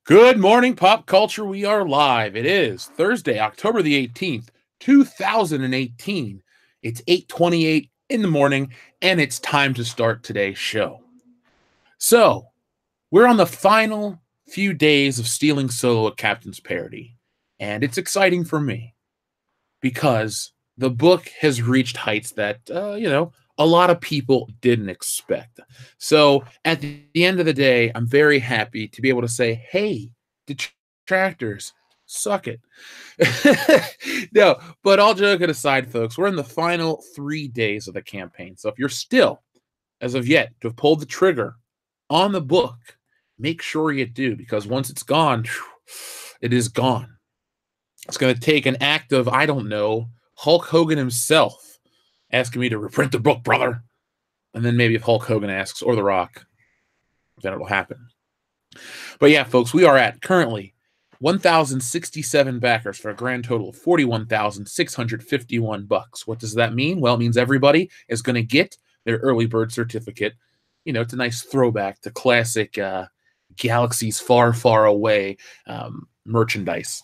Good morning, pop culture. We are live. It is Thursday, October the 18th, 2018. It's 8:28 in the morning, and it's time to start today's show. So, we're on the final few days of stealing solo at Captain's Parody, and it's exciting for me because the book has reached heights that, a lot of people didn't expect. So at the end of the day, I'm very happy to be able to say, hey, detractors, suck it. No, but all joking aside, folks, we're in the final 3 days of the campaign. So if you're still, as of yet, to have pulled the trigger on the book, make sure you do, because once it's gone, it is gone. It's going to take an act of, I don't know, Hulk Hogan himself asking me to reprint the book, brother. And then maybe if Hulk Hogan asks, or The Rock, then it'll happen. But yeah, folks, we are at currently 1,067 backers for a grand total of $41,651. What does that mean? Well, it means everybody is going to get their early bird certificate. You know, it's a nice throwback to classic Galaxies Far, Far Away merchandise.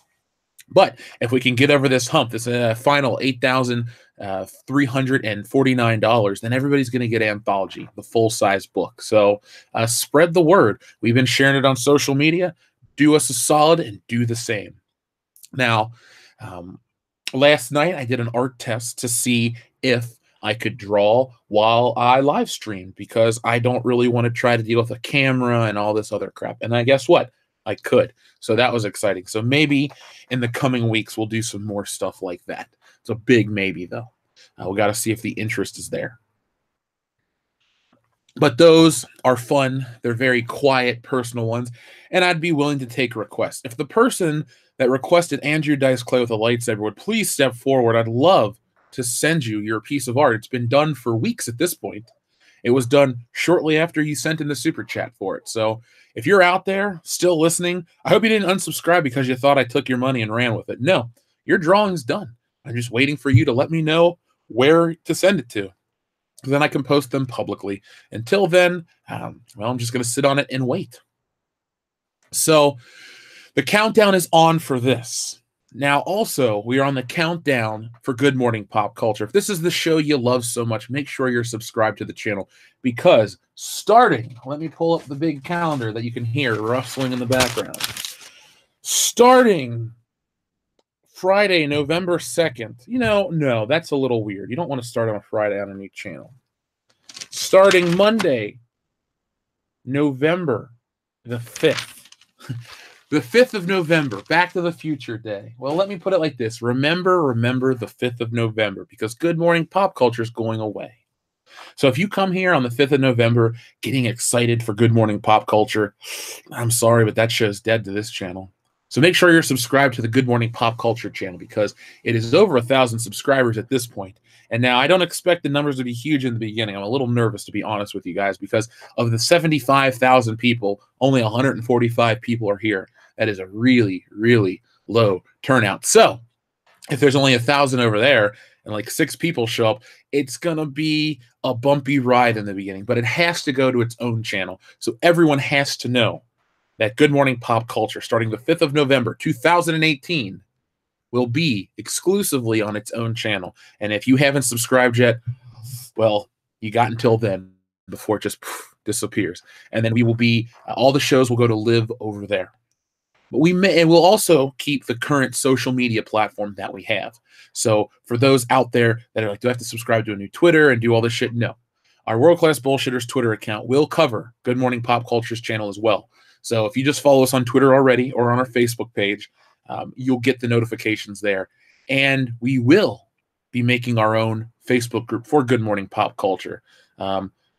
But if we can get over this hump, this final $8,349, then everybody's going to get Anthology, the full-size book. So spread the word. We've been sharing it on social media. Do us a solid and do the same. Now, last night I did an art test to see if I could draw while I live streamed, because I don't really want to try to deal with a camera and all this other crap. And I guess what? I could. So that was exciting. So maybe in the coming weeks, we'll do some more stuff like that. It's a big maybe, though. We got to see if the interest is there. But those are fun. They're very quiet, personal ones. And I'd be willing to take requests. If the person that requested Andrew Dice Clay with a lightsaber would please step forward, I'd love to send you your piece of art. It's been done for weeks at this point. It was done shortly after you sent in the super chat for it. So if you're out there still listening, I hope you didn't unsubscribe because you thought I took your money and ran with it. No, your drawing's done. I'm just waiting for you to let me know where to send it to. Then I can post them publicly. Until then, I'm just going to sit on it and wait. So the countdown is on for this. Now, also, we are on the countdown for Good Morning Pop Culture. If this is the show you love so much, make sure you're subscribed to the channel, because starting, let me pull up the big calendar that you can hear rustling in the background. Starting Friday, November 2nd. No, that's a little weird. You don't want to start on a Friday on a new channel. Starting Monday, November the 5th. The 5th of November, Back to the Future Day. Well, let me put it like this. Remember the 5th of November, because Good Morning Pop Culture is going away. So if you come here on the 5th of November getting excited for Good Morning Pop Culture, I'm sorry, but that show's dead to this channel. So make sure you're subscribed to the Good Morning Pop Culture channel, because it is over 1,000 subscribers at this point. And now I don't expect the numbers to be huge in the beginning. I'm a little nervous, to be honest with you guys, because of the 75,000 people, only 145 people are here. That is a really, really low turnout. So if there's only 1,000 over there and like 6 people show up, it's going to be a bumpy ride in the beginning, but it has to go to its own channel. So everyone has to know that Good Morning Pop Culture, starting the 5th of November, 2018, will be exclusively on its own channel. And if you haven't subscribed yet, well, you got until then before it just disappears. And then we will be, all the shows will go to live over there. But we'll also keep the current social media platform that we have. So for those out there that are like, do I have to subscribe to a new Twitter and do all this shit? No. Our World Class Bullshitters Twitter account will cover Good Morning Pop Culture's channel as well. So if you just follow us on Twitter already or on our Facebook page, you'll get the notifications there. And we will be making our own Facebook group for Good Morning Pop Culture.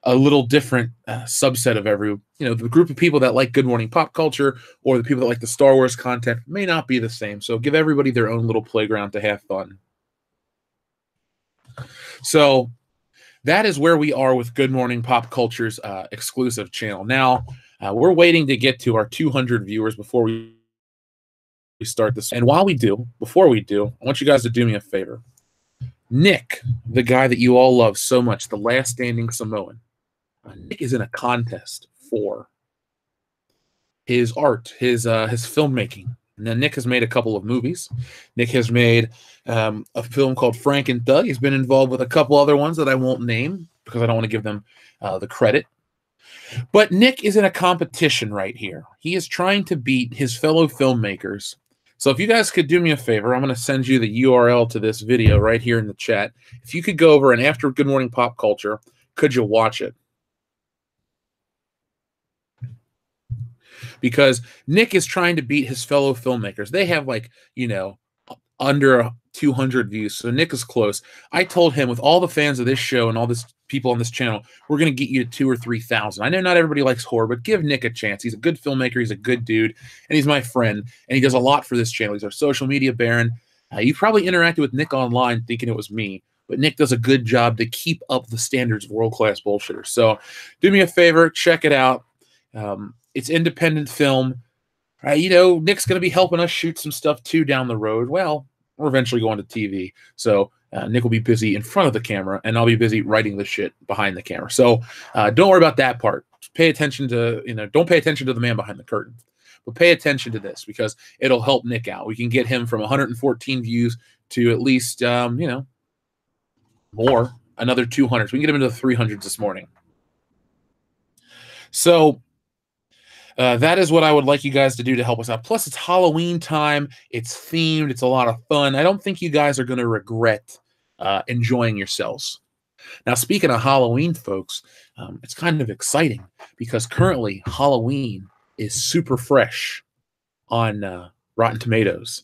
A little different subset of the group of people that like Good Morning Pop Culture, or the people that like the Star Wars content, may not be the same. So give everybody their own little playground to have fun. So that is where we are with Good Morning Pop Culture's exclusive channel. Now, we're waiting to get to our 200 viewers before we start this. And before we do, I want you guys to do me a favor. Nick, the guy that you all love so much, the last standing Samoan, Nick is in a contest for his art, his filmmaking. And then Nick has made a couple of movies. Nick has made a film called Frank and Doug. He's been involved with a couple other ones that I won't name because I don't want to give them the credit. But Nick is in a competition right here. He is trying to beat his fellow filmmakers. So if you guys could do me a favor, I'm going to send you the URL to this video right here in the chat. If you could go over and after Good Morning Pop Culture, could you watch it? Because Nick is trying to beat his fellow filmmakers. They have like, you know, under 200 views. So Nick is close. I told him with all the fans of this show and all this people on this channel, we're going to get you to 2,000 or 3,000. I know not everybody likes horror, but give Nick a chance. He's a good filmmaker. He's a good dude. And he's my friend. And he does a lot for this channel. He's our social media baron. You probably interacted with Nick online thinking it was me. But Nick does a good job to keep up the standards of world-class bullshitters. So do me a favor. Check it out. It's independent film. You know, Nick's going to be helping us shoot some stuff too down the road. Well, we're eventually going to TV. So Nick will be busy in front of the camera, and I'll be busy writing the shit behind the camera. So don't worry about that part. Pay attention to, you know, don't pay attention to the man behind the curtain, but pay attention to this because it'll help Nick out. We can get him from 114 views to at least, you know, more, another 200. So we can get him into the 300s this morning. So that is what I would like you guys to do to help us out. Plus, it's Halloween time. It's themed. It's a lot of fun. I don't think you guys are going to regret enjoying yourselves. Now, speaking of Halloween, folks, it's kind of exciting because currently Halloween is super fresh on Rotten Tomatoes.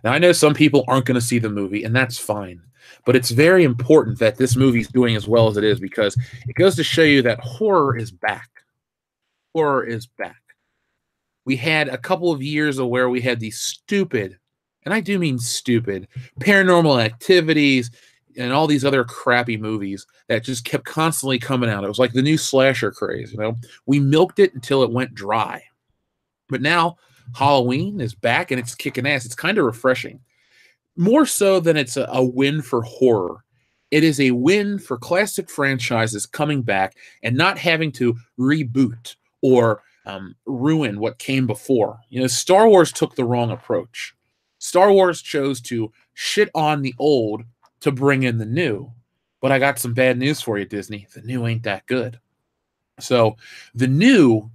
Now, I know some people aren't going to see the movie, and that's fine. But it's very important that this movie's doing as well as it is because it goes to show you that horror is back. Horror is back. We had a couple of years of where we had these stupid, and I do mean stupid, Paranormal Activities and all these other crappy movies that just kept constantly coming out. It was like the new slasher craze, you know. We milked it until it went dry. But now Halloween is back and it's kicking ass. It's kind of refreshing. More so than it's a win for horror. It is a win for classic franchises coming back and not having to reboot or ruin what came before. You know, Star Wars took the wrong approach. Star Wars chose to shit on the old to bring in the new. But I got some bad news for you, Disney. The new ain't that good. So the new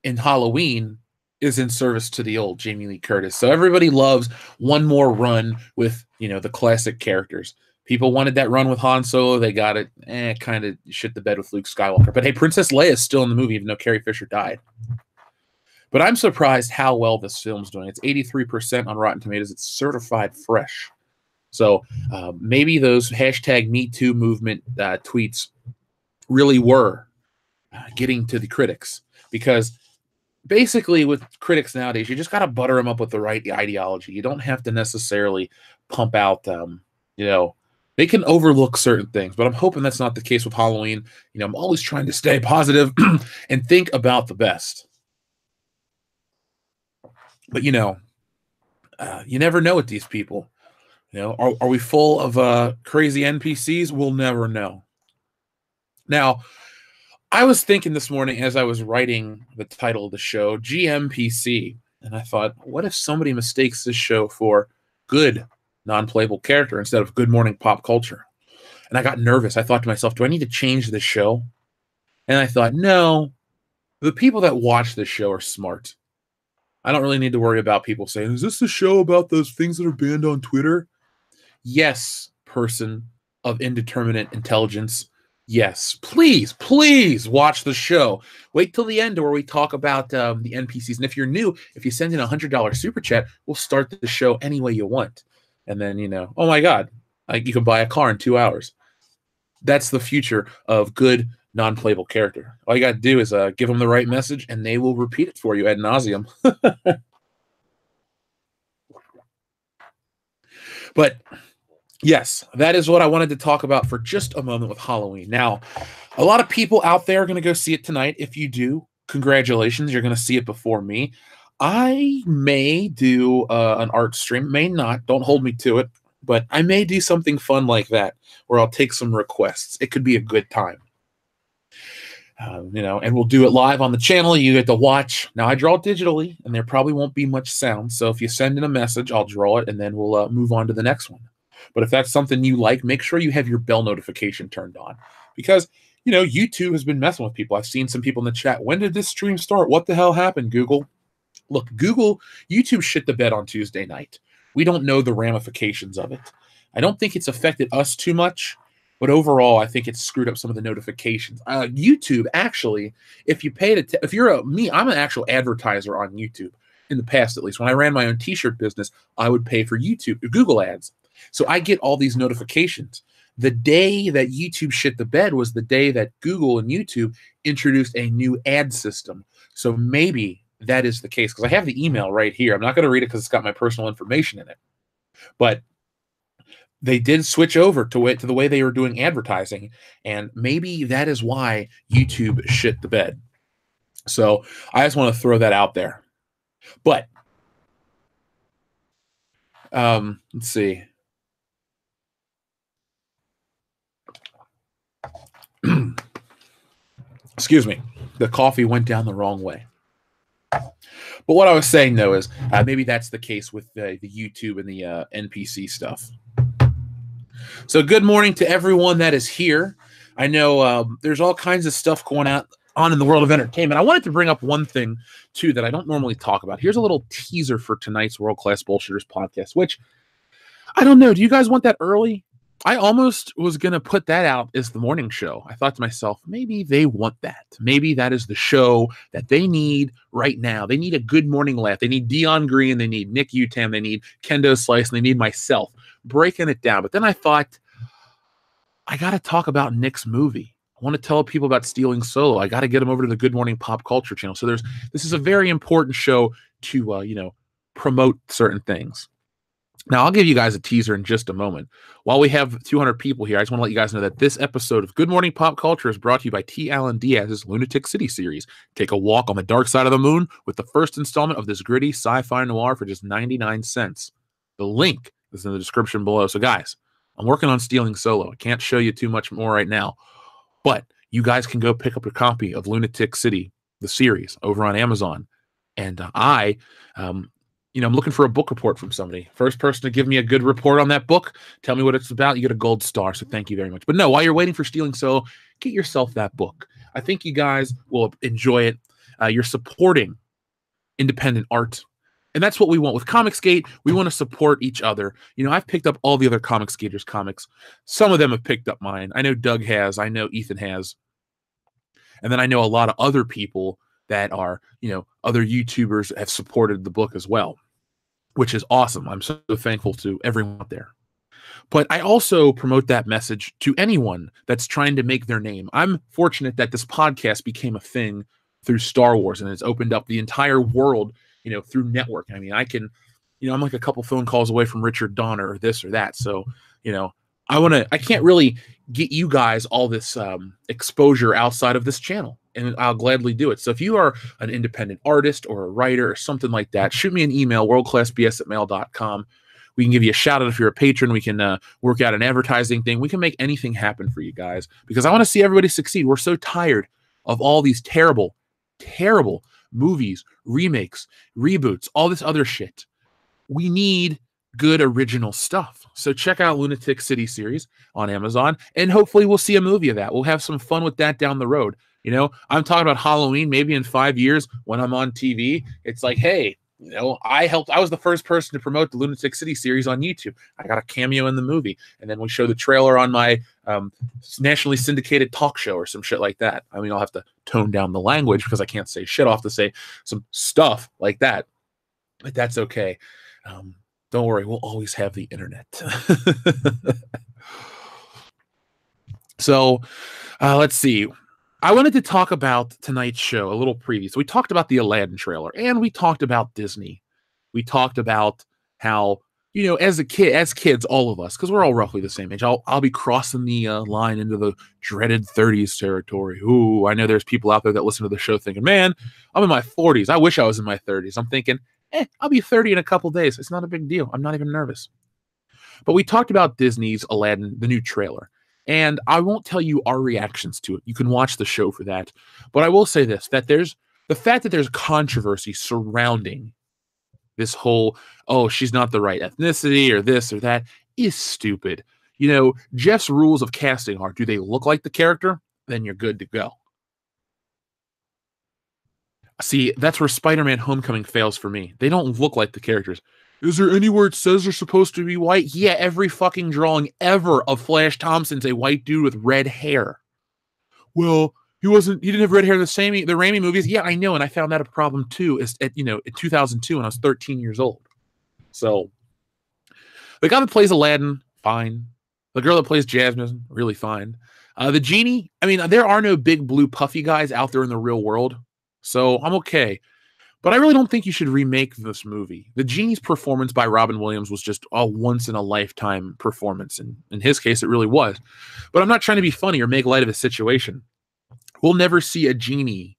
in Halloween is in service to the old, Jamie Lee Curtis. So everybody loves one more run with, you know, the classic characters. People wanted that run with Han Solo. They got it. Kind of shit the bed with Luke Skywalker. But hey, Princess Leia is still in the movie, even though Carrie Fisher died. But I'm surprised how well this film's doing. It's 83% on Rotten Tomatoes. It's certified fresh. So maybe those hashtag #MeToo movement tweets really were getting to the critics. Because basically with critics nowadays, you just got to butter them up with the right ideology. You don't have to necessarily pump out, you know, they can overlook certain things, but I'm hoping that's not the case with Halloween. You know, I'm always trying to stay positive and think about the best. But, you know, you never know with these people. You know, are we full of crazy NPCs? We'll never know. Now, I was thinking this morning as I was writing the title of the show, GMPC, and I thought, what if somebody mistakes this show for good non-playable character instead of Good Morning Pop Culture? And I got nervous. I thought to myself, do I need to change this show? And I thought, no, the people that watch this show are smart. I don't really need to worry about people saying, is this the show about those things that are banned on Twitter? Yes, person of indeterminate intelligence. Yes, please, please watch the show. Wait till the end where we talk about the NPCs. And if you're new, if you send in a $100 super chat, we'll start the show any way you want. And then, you know, oh my God, you can buy a car in 2 hours. That's the future of good non-playable character. All you got to do is give them the right message, and they will repeat it for you ad nauseum. But yes, that is what I wanted to talk about for just a moment with Halloween. Now, a lot of people out there are going to go see it tonight. If you do, congratulations. You're going to see it before me. I may do an art stream, may not. Don't hold me to it. But I may do something fun like that where I'll take some requests. It could be a good time. And we'll do it live on the channel. You get to watch. Now, I draw digitally, and there probably won't be much sound. So if you send in a message, I'll draw it, and then we'll move on to the next one. But if that's something you like, make sure you have your bell notification turned on. Because, YouTube has been messing with people. I've seen some people in the chat. When did this stream start? What the hell happened, Google? Look, YouTube shit the bed on Tuesday night. We don't know the ramifications of it. I don't think it's affected us too much. But overall, I think it's screwed up some of the notifications. YouTube, actually, if you paid it, if you're I'm an actual advertiser on YouTube. In the past, at least, when I ran my own t-shirt business, I would pay for Google ads. So I get all these notifications. The day that YouTube shit the bed was the day that Google and YouTube introduced a new ad system. So maybe that is the case, because I have the email right here. I'm not going to read it because it's got my personal information in it. But they did switch over to the way they were doing advertising, and maybe that is why YouTube shit the bed. So I just want to throw that out there. But let's see. Excuse me. The coffee went down the wrong way. But what I was saying, though, is maybe that's the case with the YouTube and the NPC stuff. So good morning to everyone that is here. I know there's all kinds of stuff going on in the world of entertainment. I wanted to bring up one thing, too, that I don't normally talk about. Here's a little teaser for tonight's World Class Bullshitters podcast, which, I don't know, do you guys want that early? I almost was going to put that out as the morning show. I thought to myself, maybe they want that. Maybe that is the show that they need right now. They need a good morning laugh. They need Dion Green. They need Nick Utam. They need Kendo Slice. And they need myself breaking it down. But then I thought, I got to talk about Nick's movie. I want to tell people about Stealing Solo. I got to get them over to the Good Morning Pop Culture channel. So this is a very important show to, promote certain things. Now, I'll give you guys a teaser in just a moment. While we have 200 people here, I just want to let you guys know that this episode of Good Morning Pop Culture is brought to you by T. Allen Diaz's Lunatic City series. Take a walk on the dark side of the moon with the first installment of this gritty sci-fi noir for just 99 cents. The link is in the description below. So, guys, I'm working on Stealing Solo. I can't show you too much more right now, but you guys can go pick up your copy of Lunatic City, the series, over on Amazon. And I'm looking for a book report from somebody. First person to give me a good report on that book, tell me what it's about, you get a gold star. So thank you very much. But no, while you're waiting for Stealing Solo, get yourself that book. I think you guys will enjoy it. You're supporting independent art. And that's what we want with Comicsgate. We want to support each other. I've picked up all the other Comicsgaters comics. Some of them have picked up mine. I know Doug has. I know Ethan has. And then I know a lot of other people that are, other YouTubers have supported the book as well, which is awesome. I'm so thankful to everyone out there. But I also promote that message to anyone that's trying to make their name. I'm fortunate that this podcast became a thing through Star Wars, and it's opened up the entire world, through networking. I mean, I can, I'm like a couple phone calls away from Richard Donner or this or that. So, I can't really get you guys all this exposure outside of this channel, and I'll gladly do it. So if you are an independent artist or a writer or something like that, shoot me an email, worldclassbs@mail.com. We can give you a shout out if you're a patron. We can work out an advertising thing. We can make anything happen for you guys, because I want to see everybody succeed. We're so tired of all these terrible, terrible movies, remakes, reboots, all this other shit. We need good original stuff. So check out Lunatic City series on Amazon, and hopefully we'll see a movie of that. We'll have some fun with that down the road. I'm talking about Halloween. Maybe in 5 years when I'm on TV, it's like, hey, I was the first person to promote the Lunatic City series on YouTube. I got a cameo in the movie, and then we show the trailer on my nationally syndicated talk show or some shit like that. I mean, I'll have to tone down the language because I can't say shit. I'll have to say some stuff like that, but that's okay. Don't worry, we'll always have the internet. So let's see. I wanted to talk about tonight's show, a little preview. So we talked about the Aladdin trailer, and we talked about Disney. We talked about how, as kids, all of us, because we're all roughly the same age, I'll be crossing the line into the dreaded 30s territory. Ooh, I know there's people out there that listen to the show thinking, man, I'm in my 40s. I wish I was in my 30s. I'm thinking, I'll be 30 in a couple days. It's not a big deal. I'm not even nervous. But we talked about Disney's Aladdin, the new trailer. And I won't tell you our reactions to it. You can watch the show for that. But I will say this, that there's the fact that there's controversy surrounding this whole, oh, she's not the right ethnicity or this or that is stupid. You know, Jeff's rules of casting are, do they look like the character? Then you're good to go. See, that's where Spider-Man Homecoming fails for me. They don't look like the characters. Is there anywhere it says they're supposed to be white? Yeah, every fucking drawing ever of Flash Thompson's a white dude with red hair. Well, he didn't have red hair in the Raimi movies. Yeah, I know, and I found that a problem too, in 2002 when I was 13 years old. So, the guy that plays Aladdin, fine. The girl that plays Jasmine, really fine. The genie, I mean, there are no big blue puffy guys out there in the real world, so I'm okay. But I really don't think you should remake this movie. The genie's performance by Robin Williams was just a once-in-a-lifetime performance, and in his case, it really was. But I'm not trying to be funny or make light of the situation. We'll never see a genie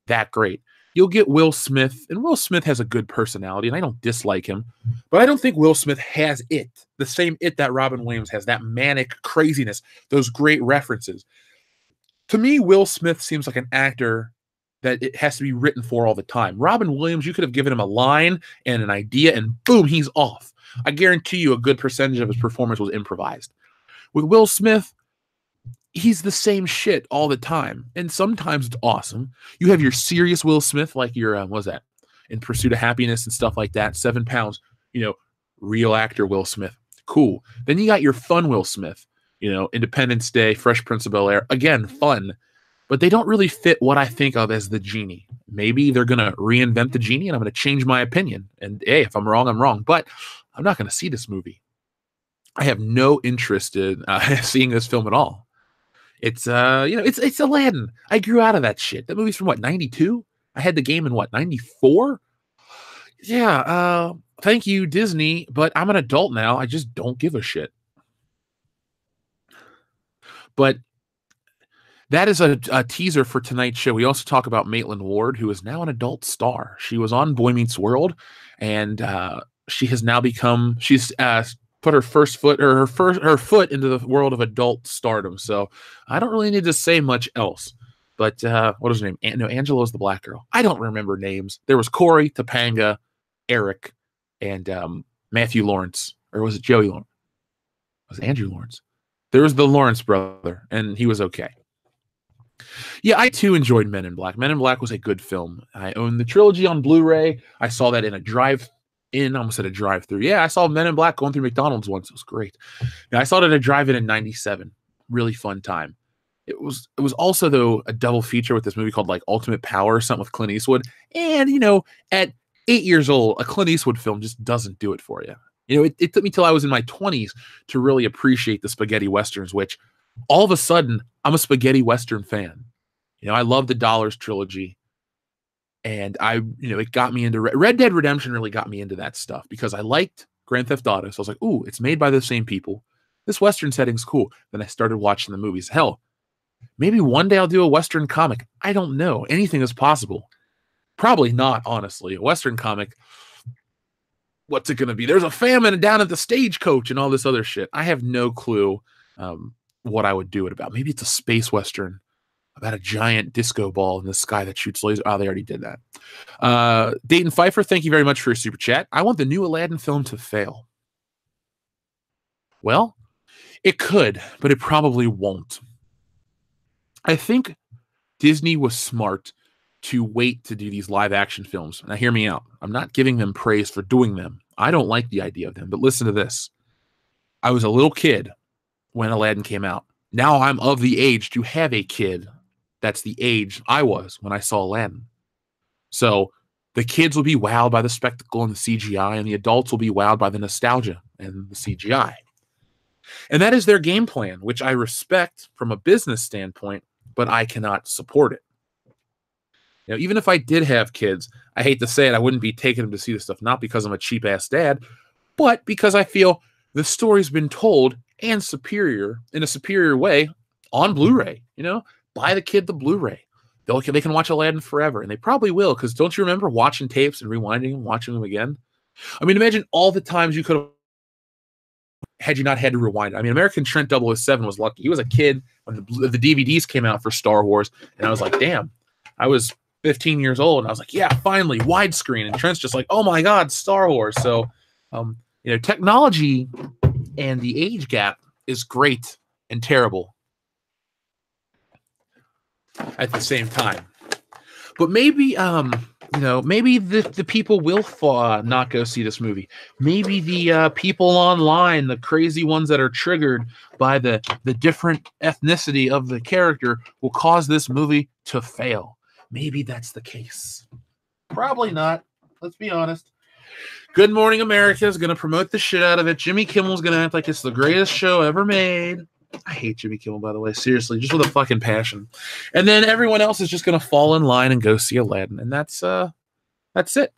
that great. You'll get Will Smith, and Will Smith has a good personality, and I don't dislike him, but I don't think Will Smith has the same that Robin Williams has, that manic craziness, those great references. To me, Will Smith seems like an actor that it has to be written for all the time. Robin Williams, you could have given him a line and an idea, and boom, he's off. I guarantee you a good percentage of his performance was improvised. With Will Smith, he's the same shit all the time, and sometimes it's awesome. You have your serious Will Smith, like your, what was that? In Pursuit of Happiness and stuff like that, 7 pounds, real actor Will Smith. Cool. Then you got your fun Will Smith, Independence Day, Fresh Prince of Bel-Air. Again, fun. But they don't really fit what I think of as the genie. Maybe they're going to reinvent the genie, and I'm going to change my opinion. And hey, if I'm wrong, I'm wrong. But I'm not going to see this movie. I have no interest in seeing this film at all. It's it's Aladdin. I grew out of that shit. That movie's from what, 92? I had the game in what, 94? Yeah, thank you, Disney, but I'm an adult now. I just don't give a shit. But that is a teaser for tonight's show. We also talk about Maitland Ward, who is now an adult star. She was on Boy Meets World, and she has now she's put her foot into the world of adult stardom. So I don't really need to say much else. But what is her name? No, Angela is the black girl. I don't remember names. There was Corey, Topanga, Eric, and Matthew Lawrence. Or was it Joey Lawrence? Was it Andrew Lawrence? There was the Lawrence brother, and he was okay. Yeah, I too enjoyed Men in Black. Men in Black was a good film. I own the trilogy on Blu-ray. I saw that in a drive-in, almost at a drive-through. Yeah, I saw Men in Black going through McDonald's once. It was great. Now, I saw it at a drive-in in 97. Really fun time. It was also, though, a double feature with this movie called like Ultimate Power or something with Clint Eastwood. And, at 8 years old, a Clint Eastwood film just doesn't do it for you. It took me till I was in my 20s to really appreciate the spaghetti westerns, which all of a sudden, I'm a spaghetti western fan. I love the Dollars trilogy. And it got me into Red Dead Redemption really got me into that stuff because I liked Grand Theft Auto. So I was like, ooh, it's made by the same people. This Western setting's cool. Then I started watching the movies. Hell, maybe one day I'll do a Western comic. I don't know. Anything is possible. Probably not, honestly. A Western comic, what's it going to be? There's a famine down at the stagecoach and all this other shit. I have no clue what I would do it about. Maybe it's a space Western about a giant disco ball in the sky that shoots lasers. Oh, they already did that. Dayton Pfeiffer, thank you very much for your super chat. I want the new Aladdin film to fail. Well, it could, but it probably won't. I think Disney was smart to wait to do these live action films. Now, hear me out. I'm not giving them praise for doing them. I don't like the idea of them, but listen to this. I was a little kid when Aladdin came out. Now I'm of the age to have a kid that's the age I was when I saw Aladdin. So the kids will be wowed by the spectacle and the CGI, and the adults will be wowed by the nostalgia and the CGI. And that is their game plan, which I respect from a business standpoint, but I cannot support it. Even if I did have kids, I hate to say it, I wouldn't be taking them to see this stuff, not because I'm a cheap-ass dad, but because I feel the story's been told and in a superior way on Blu-ray. Buy the kid the Blu-ray. They can watch Aladdin forever, and they probably will, because don't you remember watching tapes and rewinding them, watching them again? I mean, imagine all the times you could have had you not had to rewind it. I mean, American Trent 007 was lucky. He was a kid when the DVDs came out for Star Wars, and I was like, damn, I was 15 years old, and I was like, yeah, finally, widescreen. And Trent's just like, oh my God, Star Wars. So, technology and the age gap is great and terrible at the same time. But maybe, maybe the people will not go see this movie. Maybe the people online, the crazy ones that are triggered by the different ethnicity of the character, will cause this movie to fail. Maybe that's the case. Probably not. Let's be honest. Good Morning America is going to promote the shit out of it. Jimmy Kimmel's going to act like it's the greatest show ever made. I hate Jimmy Kimmel, by the way. Seriously, just with a fucking passion. And then everyone else is just going to fall in line and go see Aladdin. And that's it.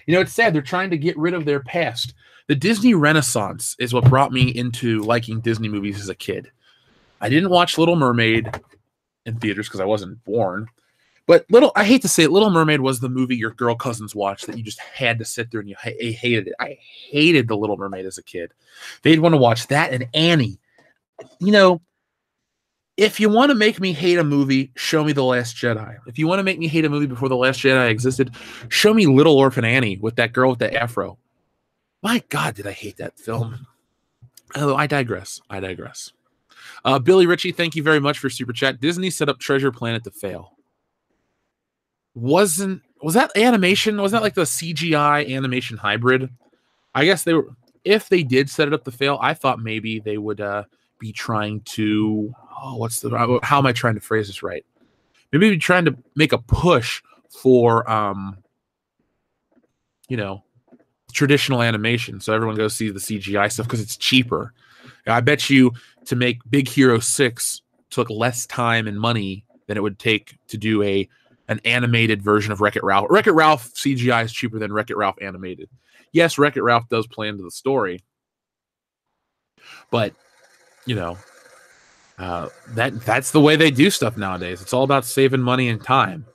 It's sad. They're trying to get rid of their past. The Disney Renaissance is what brought me into liking Disney movies as a kid. I didn't watch Little Mermaid in theaters because I wasn't born. But I hate to say it, Little Mermaid was the movie your girl cousins watched that you just had to sit there and you hated it. I hated The Little Mermaid as a kid. They'd want to watch that and Annie. If you want to make me hate a movie, show me The Last Jedi. If you want to make me hate a movie before The Last Jedi existed, show me Little Orphan Annie with that girl with the afro. My God, did I hate that film. Oh, I digress. Billy Ritchie, thank you very much for Super Chat. Disney set up Treasure Planet to fail. Was that animation? Was that like the CGI animation hybrid? I guess they were. If they did set it up to fail, I thought maybe they would be trying to. How am I trying to phrase this right? Maybe be trying to make a push for traditional animation, so everyone goes see the CGI stuff because it's cheaper. I bet you to make Big Hero 6 took less time and money than it would take to do an animated version of Wreck-It Ralph. Wreck-It Ralph CGI is cheaper than Wreck-It Ralph animated. Yes, Wreck-It Ralph does play into the story, but that's the way they do stuff nowadays. It's all about saving money and time.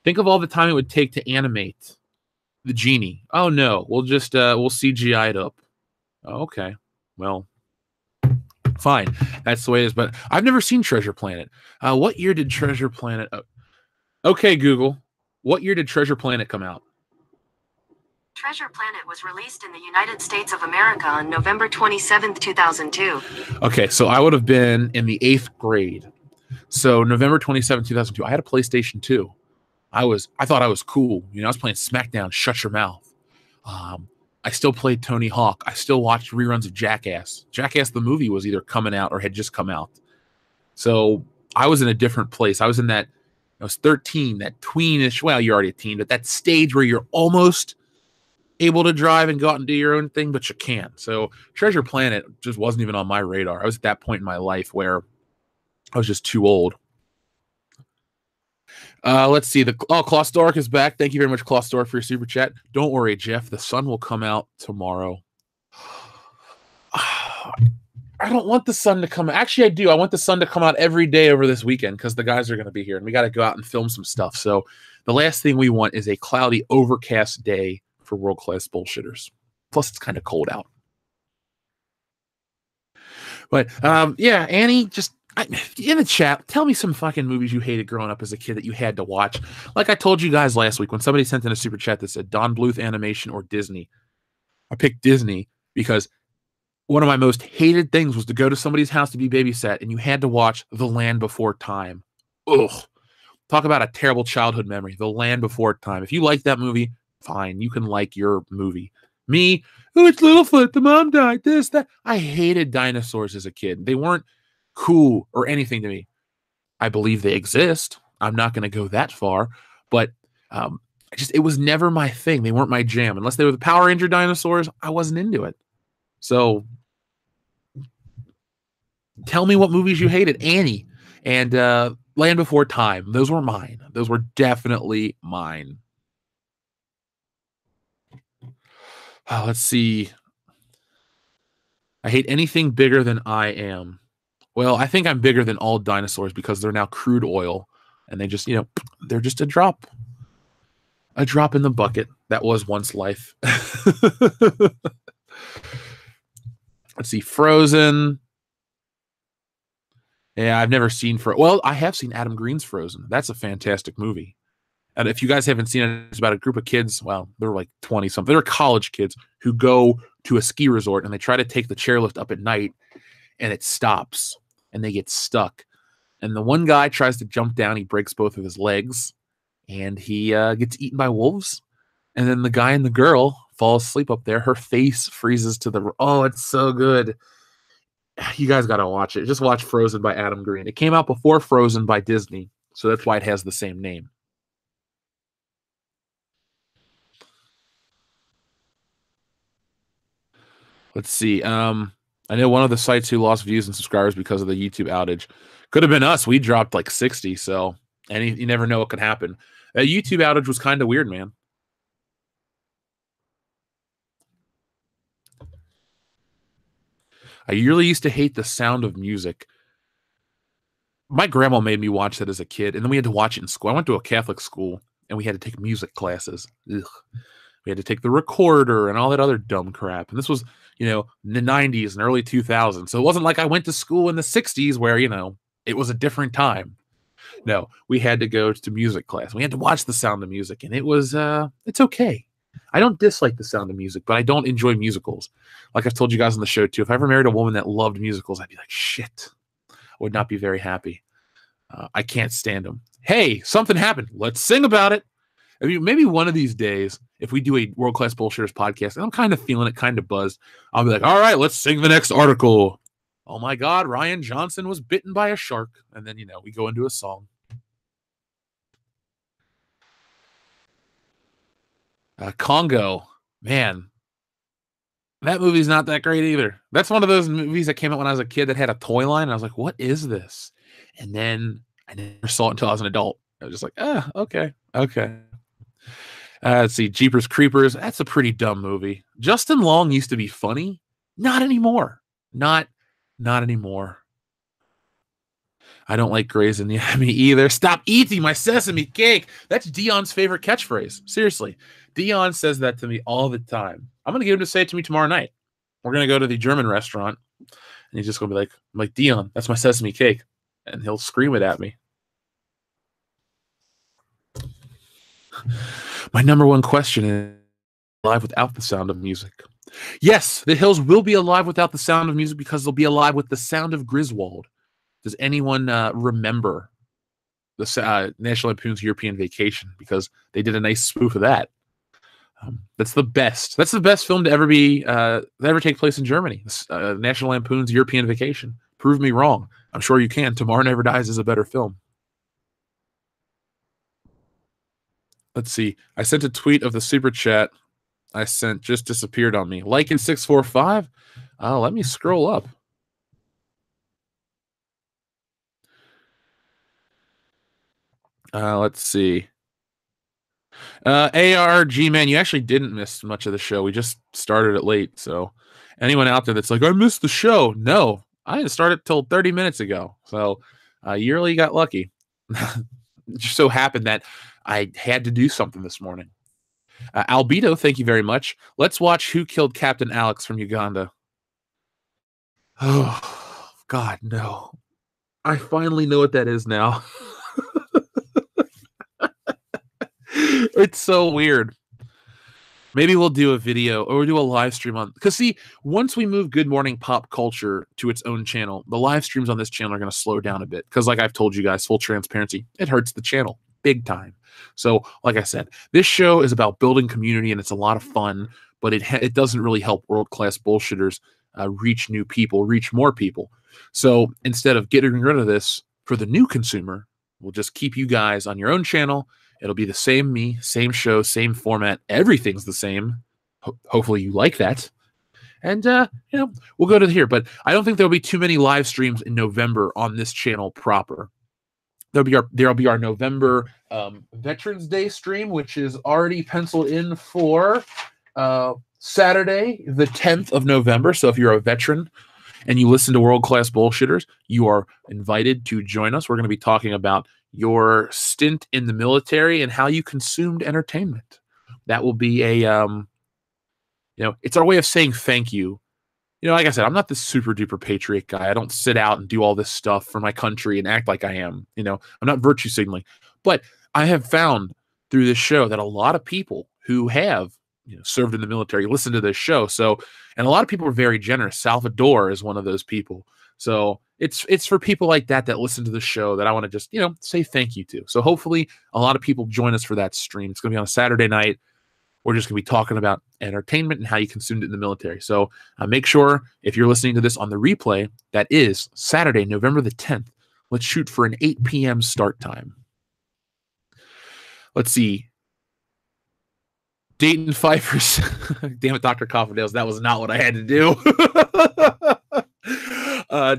Think of all the time it would take to animate the genie. Oh no, we'll just we'll CGI it up. Oh, okay, well, fine. That's the way it is. But I've never seen Treasure Planet. What year did Treasure Planet? Okay, Google. What year did Treasure Planet come out? Treasure Planet was released in the United States of America on November 27th, 2002. Okay, so I would have been in the 8th grade. So November 27th, 2002. I had a PlayStation 2. I thought I was cool. I was playing SmackDown, Shut Your Mouth. I still played Tony Hawk. I still watched reruns of Jackass. Jackass the movie was either coming out or had just come out. So I was in a different place. I was in that, I was 13, that tweenish, well, you're already a teen, but that stage where you're almost able to drive and go out and do your own thing, but you can't. So Treasure Planet just wasn't even on my radar. I was at that point in my life where I was just too old. Let's see. Klaus Dork is back. Thank you very much, Klaus Dork, for your super chat. Don't worry, Jeff. The sun will come out tomorrow. I don't want the sun to come out. Actually, I do. I want the sun to come out every day over this weekend because the guys are going to be here and we got to go out and film some stuff. So the last thing we want is a cloudy, overcast day for world-class bullshitters. Plus, it's kind of cold out. But, yeah, Annie, just in the chat, tell me some fucking movies you hated growing up as a kid that you had to watch. Like I told you guys last week when somebody sent in a super chat that said Don Bluth Animation or Disney. I picked Disney because one of my most hated things was to go to somebody's house to be babysat and you had to watch The Land Before Time. Ugh. Talk about a terrible childhood memory. The Land Before Time. If you like that movie, fine. You can like your movie. Me, oh, it's Littlefoot. The mom died. This, that. I hated dinosaurs as a kid. They weren't cool or anything to me. I believe they exist. I'm not going to go that far, but it was never my thing. They weren't my jam. Unless they were the Power Ranger dinosaurs, I wasn't into it. So tell me what movies you hated. Annie and Land Before Time. Those were mine. Those were definitely mine. Let's see. I hate anything bigger than I am. Well, I think I'm bigger than all dinosaurs because they're now crude oil and they just, they're just a drop in the bucket that was once life. Let's see, Frozen. Yeah, I've never seen Well, I have seen Adam Green's Frozen. That's a fantastic movie. And if you guys haven't seen it, it's about a group of kids. Well, they're like 20 something. They're college kids who go to a ski resort and they try to take the chairlift up at night and it stops and they get stuck. And the one guy tries to jump down. He breaks both of his legs and he gets eaten by wolves. And then the guy and the girl fall asleep up there. Her face freezes to the... Oh, it's so good. You guys got to watch it. Just watch Frozen by Adam Green. It came out before Frozen by Disney, so that's why it has the same name. Let's see. I know one of the sites who lost views and subscribers because of the YouTube outage. Could have been us. We dropped like 60, so you never know what could happen. A YouTube outage was kind of weird, man. I really used to hate the Sound of Music. My grandma made me watch that as a kid, and then we had to watch it in school. I went to a Catholic school, and we had to take music classes. Ugh. We had to take the recorder and all that other dumb crap. And this was, in the 90s and early 2000s. So it wasn't like I went to school in the 60s where, it was a different time. No, we had to go to music class. We had to watch The Sound of Music, and it was, it's okay. I don't dislike The Sound of Music, but I don't enjoy musicals. Like I've told you guys on the show, too, if I ever married a woman that loved musicals, I'd be like, shit. I would not be very happy. I can't stand them. Hey, something happened. Let's sing about it. I mean, maybe one of these days, if we do a World Class Bullshitters podcast, and I'm kind of feeling it, kind of buzzed, I'll be like, all right, let's sing the next article. Oh my God, Ryan Johnson was bitten by a shark. And then, we go into a song. Congo, man, that movie's not that great either. That's one of those movies that came out when I was a kid that had a toy line. And I was like, what is this? And then I never saw it until I was an adult. I was just like, okay. Let's see, Jeepers Creepers. That's a pretty dumb movie. Justin Long used to be funny. Not anymore. Not anymore. I don't like Grey's Anatomy either. Stop eating my sesame cake. That's Dion's favorite catchphrase. Seriously. Dion says that to me all the time. I'm going to get him to say it to me tomorrow night. We're going to go to the German restaurant, and he's just going to be like, I'm like, Dion, that's my sesame cake. And he'll scream it at me. My number one question is, alive without the Sound of Music? Yes, the Hills will be alive without the Sound of Music because they'll be alive with the Sound of Griswold. Does anyone remember the National Lampoon's European Vacation? Because they did a nice spoof of that. That's the best. That's the best film to ever take place in Germany. National Lampoon's European Vacation. Prove me wrong. I'm sure you can. Tomorrow Never Dies is a better film. Let's see. I sent a tweet of the super chat I sent, just disappeared on me. Like in 645. Let me scroll up. Let's see. ARG, man, you actually didn't miss much of the show. We just started it late. So anyone out there that's like, I missed the show. No, I didn't start it till 30 minutes ago. So you really got lucky. It just so happened that I had to do something this morning. Albedo, thank you very much. Let's watch Who Killed Captain Alex from Uganda. Oh, God, no. I finally know what that is now. It's so weird. Maybe we'll do a video or we'll do a live stream on, because see, once we move Good Morning Pop Culture to its own channel, the live streams on this channel are going to slow down a bit. Because like I've told you guys, full transparency, it hurts the channel big time. So like I said, this show is about building community and it's a lot of fun, but it doesn't really help World Class Bullshitters reach new people, reach more people. So instead of getting rid of this for the new consumer, we'll just keep you guys on your own channel. It'll be the same me, same show, same format. Everything's the same. Hopefully you like that. And, we'll go to here. But I don't think there'll be too many live streams in November on this channel proper. There'll be our November Veterans Day stream, which is already penciled in for Saturday, the 10th of November. So if you're a veteran and you listen to World Class Bullshitters, you are invited to join us. We're going to be talking about your stint in the military and how you consumed entertainment. That will be a, it's our way of saying thank you. like I said, I'm not the super duper patriot guy. I don't sit out and do all this stuff for my country and act like I am. I'm not virtue signaling. But I have found through this show that a lot of people who have served in the military listen to this show. So, and a lot of people are very generous. Salvador is one of those people. So it's for people like that listen to the show that I want to just say thank you to. So hopefully a lot of people join us for that stream. It's going to be on a Saturday night. We're just going to be talking about entertainment and how you consumed it in the military. So make sure if you're listening to this on the replay, that is Saturday, November the 10th. Let's shoot for an 8 p.m. start time. Let's see. Dayton Pfeiffer's. Damn it, Dr. Coffindales. That was not what I had to do.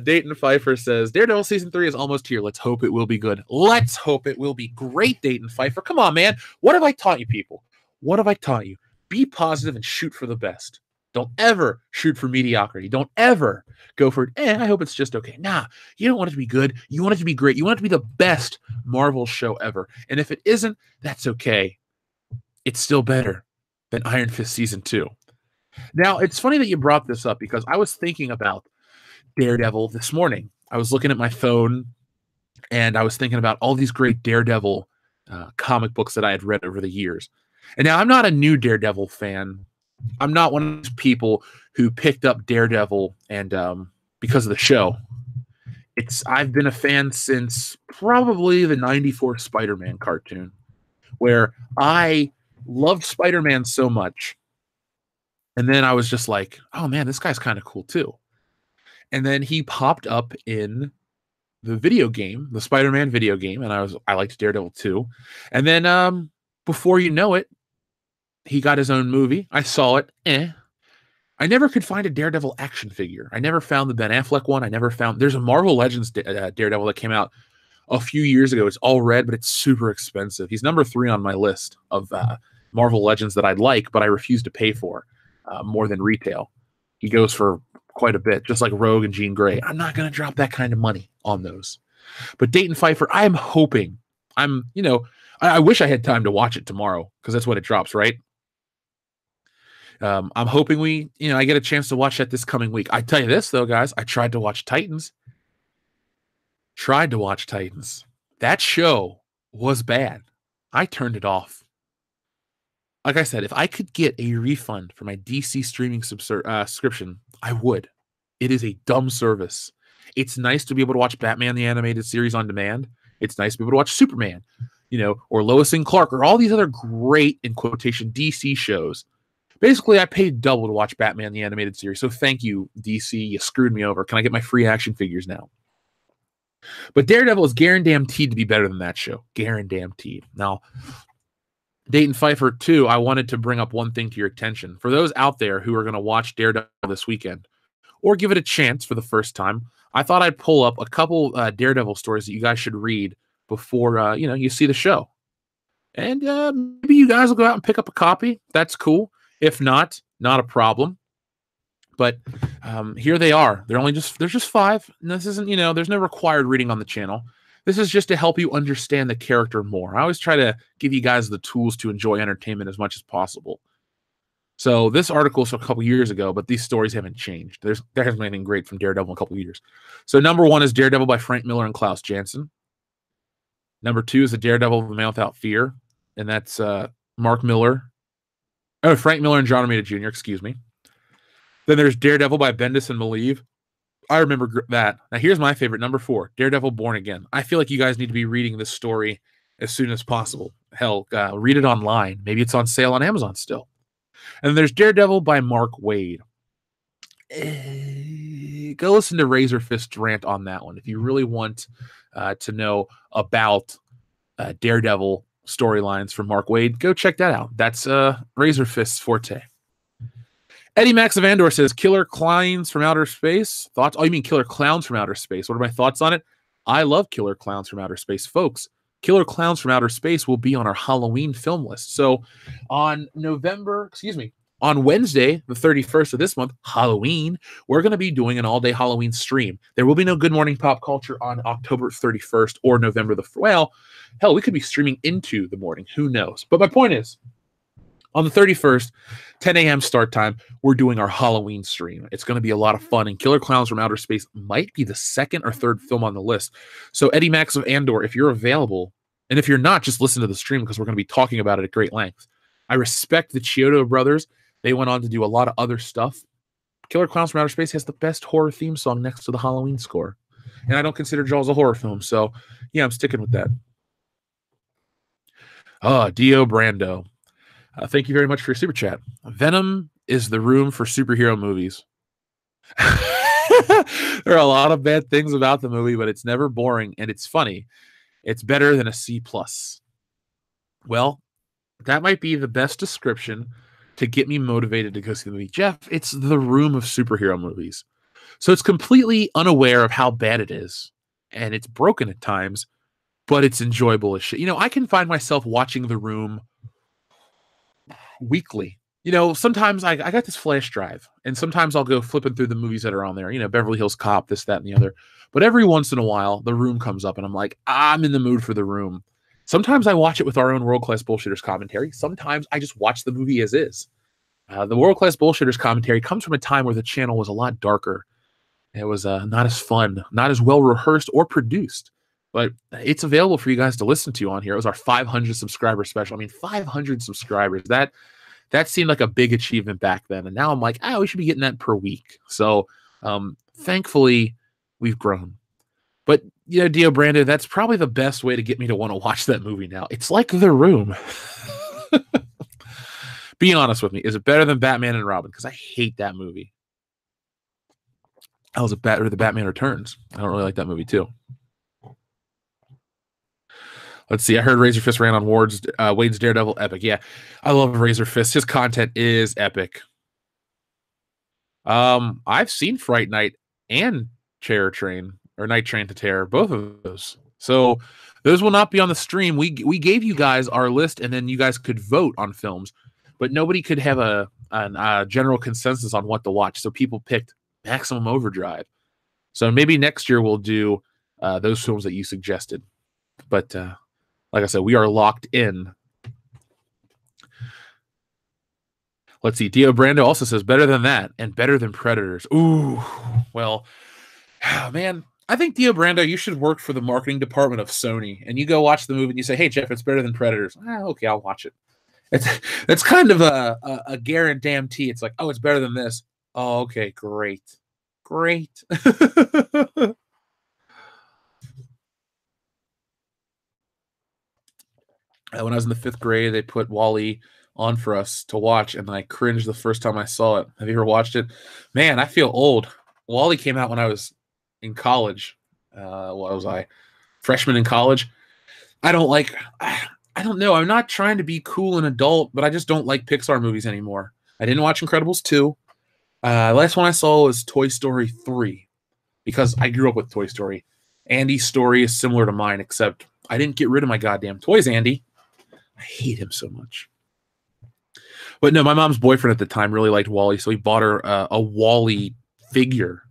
Dayton Pfeiffer says, Daredevil Season 3 is almost here. Let's hope it will be good. Let's hope it will be great, Dayton Pfeiffer. Come on, man. What have I taught you, people? What have I taught you? Be positive and shoot for the best. Don't ever shoot for mediocrity. Don't ever go for, I hope it's just okay. Nah, you don't want it to be good. You want it to be great. You want it to be the best Marvel show ever. And if it isn't, that's okay. It's still better than Iron Fist Season 2. Now, it's funny that you brought this up because I was thinking about Daredevil this morning. I was looking at my phone and I was thinking about all these great Daredevil comic books that I had read over the years. And now I'm not a new Daredevil fan. I'm not one of those people who picked up Daredevil and because of the show. I've been a fan since probably the 94 Spider-Man cartoon, where I loved Spider-Man so much. And then I was just like, oh man, this guy's kind of cool too. And then he popped up in the video game, the Spider-Man video game, and I liked Daredevil too. And then before you know it, he got his own movie. I saw it. I never could find a Daredevil action figure. I never found the Ben Affleck one. There's a Marvel Legends Daredevil that came out a few years ago. It's all red, but it's super expensive. He's number 3 on my list of Marvel Legends that I'd like, but I refuse to pay for more than retail. He goes for quite a bit, just like Rogue and Jean Grey. I'm not going to drop that kind of money on those. But Dayton Pfeiffer, I am hoping, I wish I had time to watch it tomorrow because that's when it drops, right? I'm hoping I get a chance to watch that this coming week. I tell you this though, guys, I tried to watch Titans. That show was bad. I turned it off. Like I said, if I could get a refund for my DC streaming subscription, I would. It is a dumb service. It's nice to be able to watch Batman the Animated Series on demand. It's nice to be able to watch Superman, or Lois and Clark, or all these other great, in quotation, DC shows. Basically, I paid double to watch Batman the Animated Series. So thank you, DC. You screwed me over. Can I get my free action figures now? But Daredevil is guaranteed to be better than that show. Guaranteed. Now, Dayton Pfeiffer, too, I wanted to bring up one thing to your attention. For those out there who are going to watch Daredevil this weekend, or give it a chance for the first time, I thought I'd pull up a couple Daredevil stories that you guys should read before you see the show. And maybe you guys will go out and pick up a copy. That's cool. If not a problem. But here they are. There's just 5. And this isn't, there's no required reading on the channel. This is just to help you understand the character more. I always try to give you guys the tools to enjoy entertainment as much as possible. So this article is a couple years ago, but these stories haven't changed. There hasn't been anything great from Daredevil in a couple years. So number 1 is Daredevil by Frank Miller and Klaus Janson. Number 2 is the Daredevil of the Man Without Fear, and that's Frank Miller and John Romita Jr., excuse me. Then there's Daredevil by Bendis and Malieve. I remember that. Now here's my favorite, number 4, Daredevil Born Again. I feel like you guys need to be reading this story as soon as possible. Hell, read it online. Maybe it's on sale on Amazon still. And then there's Daredevil by Mark Waid. Go listen to Razor Fist's rant on that one if you really want to know about Daredevil storylines from Mark Waid. Go check that out. That's Razor Fist's forte. Eddie Max of Andor says, Killer Clowns from Outer Space. Thoughts? Oh, you mean Killer Clowns from Outer Space. What are my thoughts on it? I love Killer Clowns from Outer Space. Folks, Killer Clowns from Outer Space will be on our Halloween film list. So on Wednesday, the 31st of this month, Halloween, we're going to be doing an all-day Halloween stream. There will be no Good Morning Pop Culture on October 31st or November hell, we could be streaming into the morning. Who knows? But my point is, On the 31st, 10 a.m. start time, we're doing our Halloween stream. It's going to be a lot of fun, and Killer Clowns from Outer Space might be the second or third film on the list. So Eddie Max of Andor, if you're available, and if you're not, just listen to the stream because we're going to be talking about it at great length. I respect the Chiodo brothers. They went on to do a lot of other stuff. Killer Clowns from Outer Space has the best horror theme song next to the Halloween score. And I don't consider Jaws a horror film, so yeah, I'm sticking with that. Dio Brando. Thank you very much for your super chat. Venom is the room for superhero movies. There are a lot of bad things about the movie, but it's never boring and it's funny. It's better than a C+. Well, that might be the best description to get me motivated to go see the movie. Jeff, it's the room of superhero movies. So it's completely unaware of how bad it is. And it's broken at times, but it's enjoyable as shit. You know, I can find myself watching The Room weekly. You know, sometimes I got this flash drive, and sometimes I'll go flipping through the movies that are on there. You know, Beverly Hills Cop, this, that, and the other. But every once in a while, The Room comes up, and I'm like, I'm in the mood for The Room. Sometimes I watch it with our own World Class Bullshitters commentary. Sometimes I just watch the movie as is. The World Class Bullshitters commentary comes from a time where the channel was a lot darker. It was not as fun, not as well rehearsed or produced. But it's available for you guys to listen to on here. It was our 500 subscriber special. I mean, 500 subscribers. That seemed like a big achievement back then. And now I'm like, we should be getting that per week. So thankfully, we've grown. But, you know, Dio Brando, that's probably the best way to get me to want to watch that movie now. It's like The Room. Be honest with me. Is it better than Batman and Robin? Because I hate that movie. Or the Batman Returns. I don't really like that movie, too. Let's see. I heard Razor Fist ran on Wade's Daredevil. Epic. Yeah, I love Razor Fist. His content is epic. I've seen Fright Night and Terror Train or Night Train to Terror, both of those. So those will not be on the stream. We gave you guys our list, and then you guys could vote on films, but nobody could have a general consensus on what to watch. So people picked Maximum Overdrive. So maybe next year we'll do those films that you suggested. But like I said, we are locked in. Let's see. Dio Brando also says better than that and better than Predators. Ooh, well, man, I think Dio Brando, you should work for the marketing department of Sony, and you go watch the movie and you say, "Hey, Jeff, it's better than Predators." Okay, I'll watch it. It's kind of a guarantee. It's like, oh, it's better than this. Oh, okay, great. When I was in the 5th grade, they put WALL-E on for us to watch, and I cringed the first time I saw it. Have you ever watched it? Man, I feel old. WALL-E came out when I was in college. What was I? Freshman in college. I don't know. I'm not trying to be cool and adult, but I just don't like Pixar movies anymore. I didn't watch Incredibles 2. Last one I saw was Toy Story 3 because I grew up with Toy Story. Andy's story is similar to mine, except I didn't get rid of my goddamn toys, Andy. I hate him so much. But no, my mom's boyfriend at the time really liked WALL-E, so he bought her a WALL-E figure.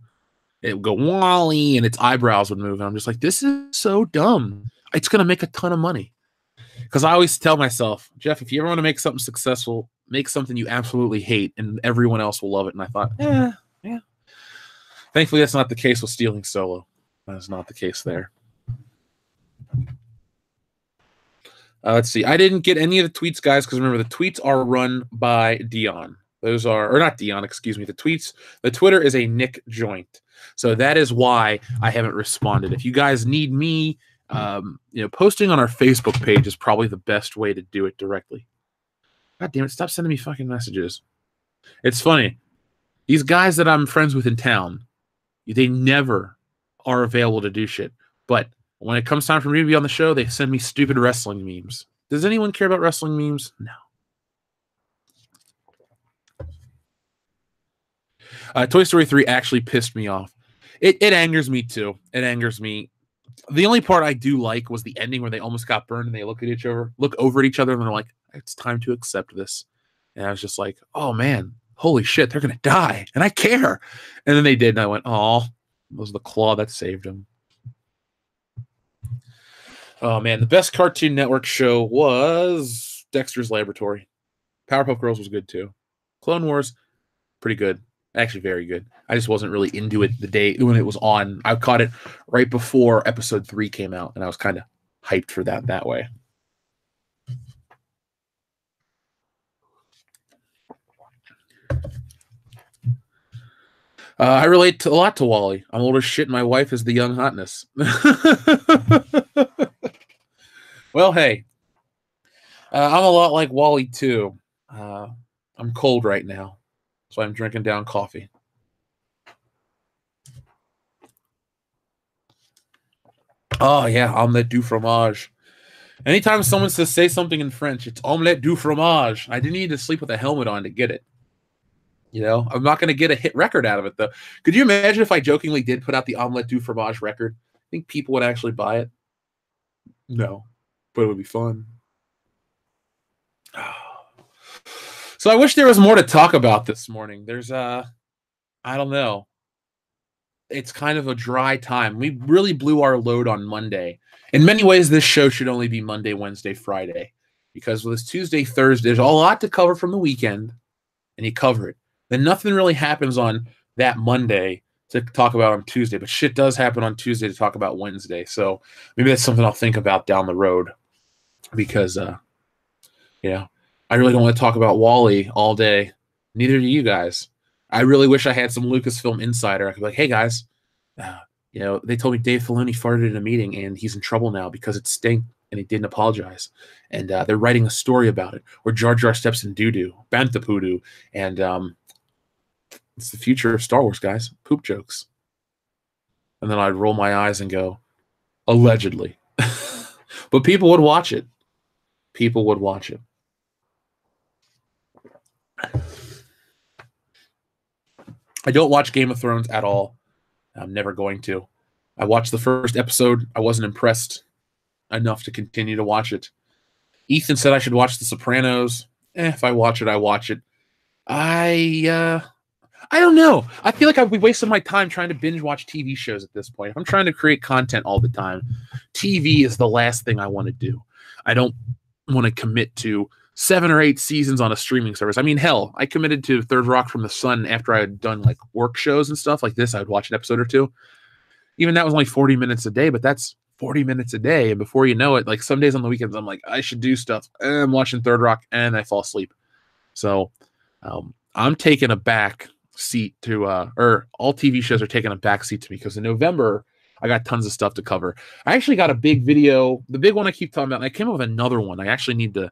It would go WALL-E, and its eyebrows would move. And I'm just like, this is so dumb. It's going to make a ton of money. Because I always tell myself, Jeff, if you ever want to make something successful, make something you absolutely hate, and everyone else will love it. And I thought, yeah. Thankfully, that's not the case with Stealing Solo. That's not the case there. Let's see. I didn't get any of the tweets, guys, because remember, the tweets are run by Dion. Those are, or not Dion, excuse me. The Twitter is a Nick joint. So that is why I haven't responded. If you guys need me, posting on our Facebook page is probably the best way to do it directly. God damn it, stop sending me fucking messages. It's funny. These guys that I'm friends with in town, they never are available to do shit. But when it comes time for me to be on the show, they send me stupid wrestling memes. Does anyone care about wrestling memes? No. Toy Story 3 actually pissed me off. It angers me, too. It angers me. The only part I do like was the ending where they almost got burned and they look over at each other, and they're like, it's time to accept this. And I was just like, oh, man, holy shit, they're going to die. And I care. And then they did, and I went, oh, it was the claw that saved him. Oh, man, the best Cartoon Network show was Dexter's Laboratory. Powerpuff Girls was good too. Clone Wars, pretty good. Actually, very good. I just wasn't really into it the day when it was on. I caught it right before episode 3 came out, and I was kind of hyped for that way. I relate a lot to Wally. I'm old as shit, and my wife is the young hotness. Well, hey, I'm a lot like Wally too. I'm cold right now, so I'm drinking down coffee. Oh yeah, omelette du fromage. Anytime someone says say something in French, it's omelette du fromage. I didn't need to sleep with a helmet on to get it. You know, I'm not going to get a hit record out of it, though. Could you imagine if I jokingly did put out the omelette du fromage record? I think people would actually buy it. No, but it would be fun. So I wish there was more to talk about this morning. There's, I don't know. It's kind of a dry time. We really blew our load on Monday. In many ways, this show should only be Monday, Wednesday, Friday. Because with this Tuesday, Thursday, there's a lot to cover from the weekend, and you cover it. Then nothing really happens on that Monday to talk about on Tuesday, but shit does happen on Tuesday to talk about Wednesday. So maybe that's something I'll think about down the road because, yeah, I really don't want to talk about Wall-E all day. Neither do you guys. I really wish I had some Lucasfilm insider. I could be like, hey, guys, you know, they told me Dave Filoni farted in a meeting and he's in trouble now because it stank and he didn't apologize. And they're writing a story about it where Jar Jar steps in doo-doo, Bantha-Poodoo, and it's the future of Star Wars, guys. Poop jokes. And then I'd roll my eyes and go, allegedly. But people would watch it. People would watch it. I don't watch Game of Thrones at all. I'm never going to. I watched the first episode. I wasn't impressed enough to continue to watch it. Ethan said I should watch The Sopranos. If I watch it, I watch it. I don't know. I feel like I'd be wasting my time trying to binge watch TV shows at this point. If I'm trying to create content all the time, TV is the last thing I want to do. I don't want to commit to 7 or 8 seasons on a streaming service. I mean, hell, I committed to Third Rock from the Sun after I had done like work shows and stuff like this. I would watch an episode or two. Even that was only 40 minutes a day, but that's 40 minutes a day. And before you know it, like some days on the weekends, I'm like, I should do stuff. And I'm watching Third Rock and I fall asleep. So I'm taking a back seat to or all TV shows are taking a back seat to me because in November I got tons of stuff to cover. I actually got a big video, the big one I keep talking about, and I came up with another one. I actually need to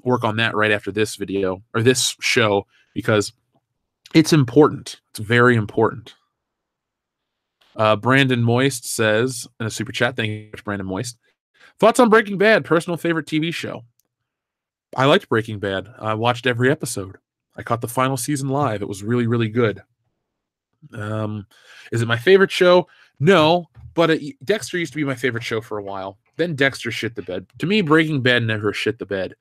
work on that right after this video or this show because it's important. It's very important. Brandon Moist says in a super chat, thank you, Brandon Moist. Thoughts on Breaking Bad, personal favorite TV show. I liked Breaking Bad. I watched every episode. I caught the final season live. It was really, really good. Is it my favorite show? No, but Dexter used to be my favorite show for a while. Then Dexter shit the bed. To me, Breaking Bad never shit the bed.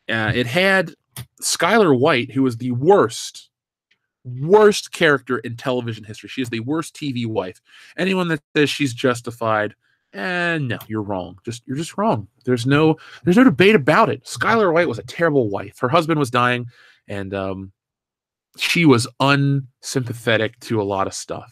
It had Skylar White, who was the worst character in television history. She is the worst TV wife. Anyone that says she's justified, no, you're wrong. You're just wrong. There's no debate about it. Skylar White was a terrible wife. Her husband was dying. And she was unsympathetic to a lot of stuff.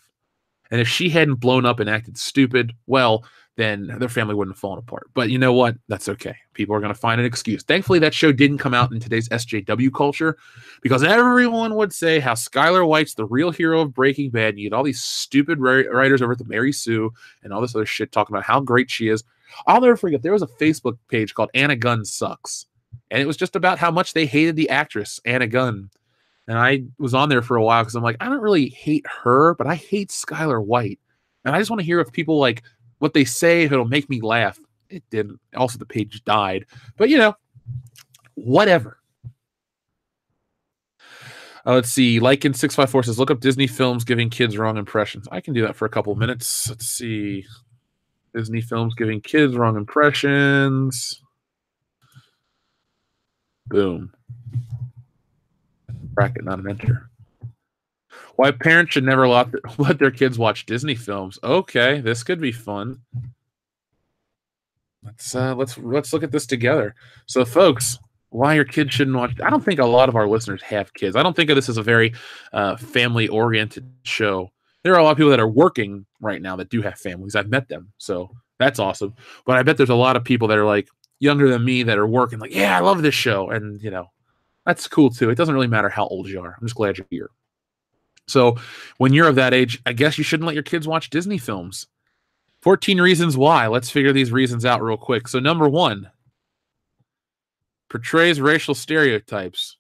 And if she hadn't blown up and acted stupid, well, then their family wouldn't have fallen apart. But you know what? That's okay. People are going to find an excuse. Thankfully, that show didn't come out in today's SJW culture because everyone would say how Skylar White's the real hero of Breaking Bad. You get all these stupid writers over at the Mary Sue and all this other shit talking about how great she is. I'll never forget, there was a Facebook page called Anna Gunn Sucks. And it was just about how much they hated the actress, Anna Gunn. And I was on there for a while because I'm like, I don't really hate her, but I hate Skylar White. And I just want to hear if people like what they say, if it'll make me laugh. It didn't. Also, the page died. But, you know, whatever. Let's see. Lycan654 says, look up Disney films giving kids wrong impressions. I can do that for a couple of minutes. Let's see. Disney films giving kids wrong impressions. Boom. Bracket, not an enter. Why parents should never let their kids watch Disney films. Okay, this could be fun. Let's look at this together. So, folks, why your kids shouldn't watch. I don't think a lot of our listeners have kids. I don't think of this as a very family-oriented show. There are a lot of people that are working right now that do have families. I've met them, so that's awesome. But I bet there's a lot of people that are like younger than me that are working like, yeah, I love this show. And, that's cool too. It doesn't really matter how old you are. I'm just glad you're here. So when you're of that age, I guess you shouldn't let your kids watch Disney films. 14 reasons why. Let's figure these reasons out real quick. So number 1, portrays racial stereotypes.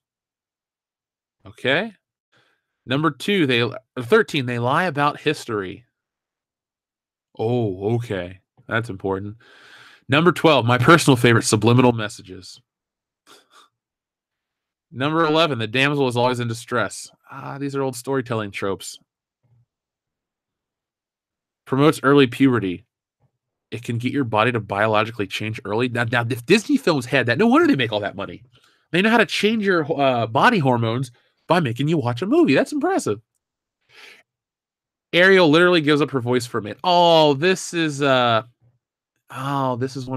Okay. Number 2, 13, they lie about history. Oh, okay. That's important. Number 12, my personal favorite, subliminal messages. Number 11, the damsel is always in distress. These are old storytelling tropes. Promotes early puberty. It can get your body to biologically change early. Now, if Disney films had that, no wonder they make all that money. They know how to change your body hormones by making you watch a movie. That's impressive. Ariel literally gives up her voice for a minute. This is one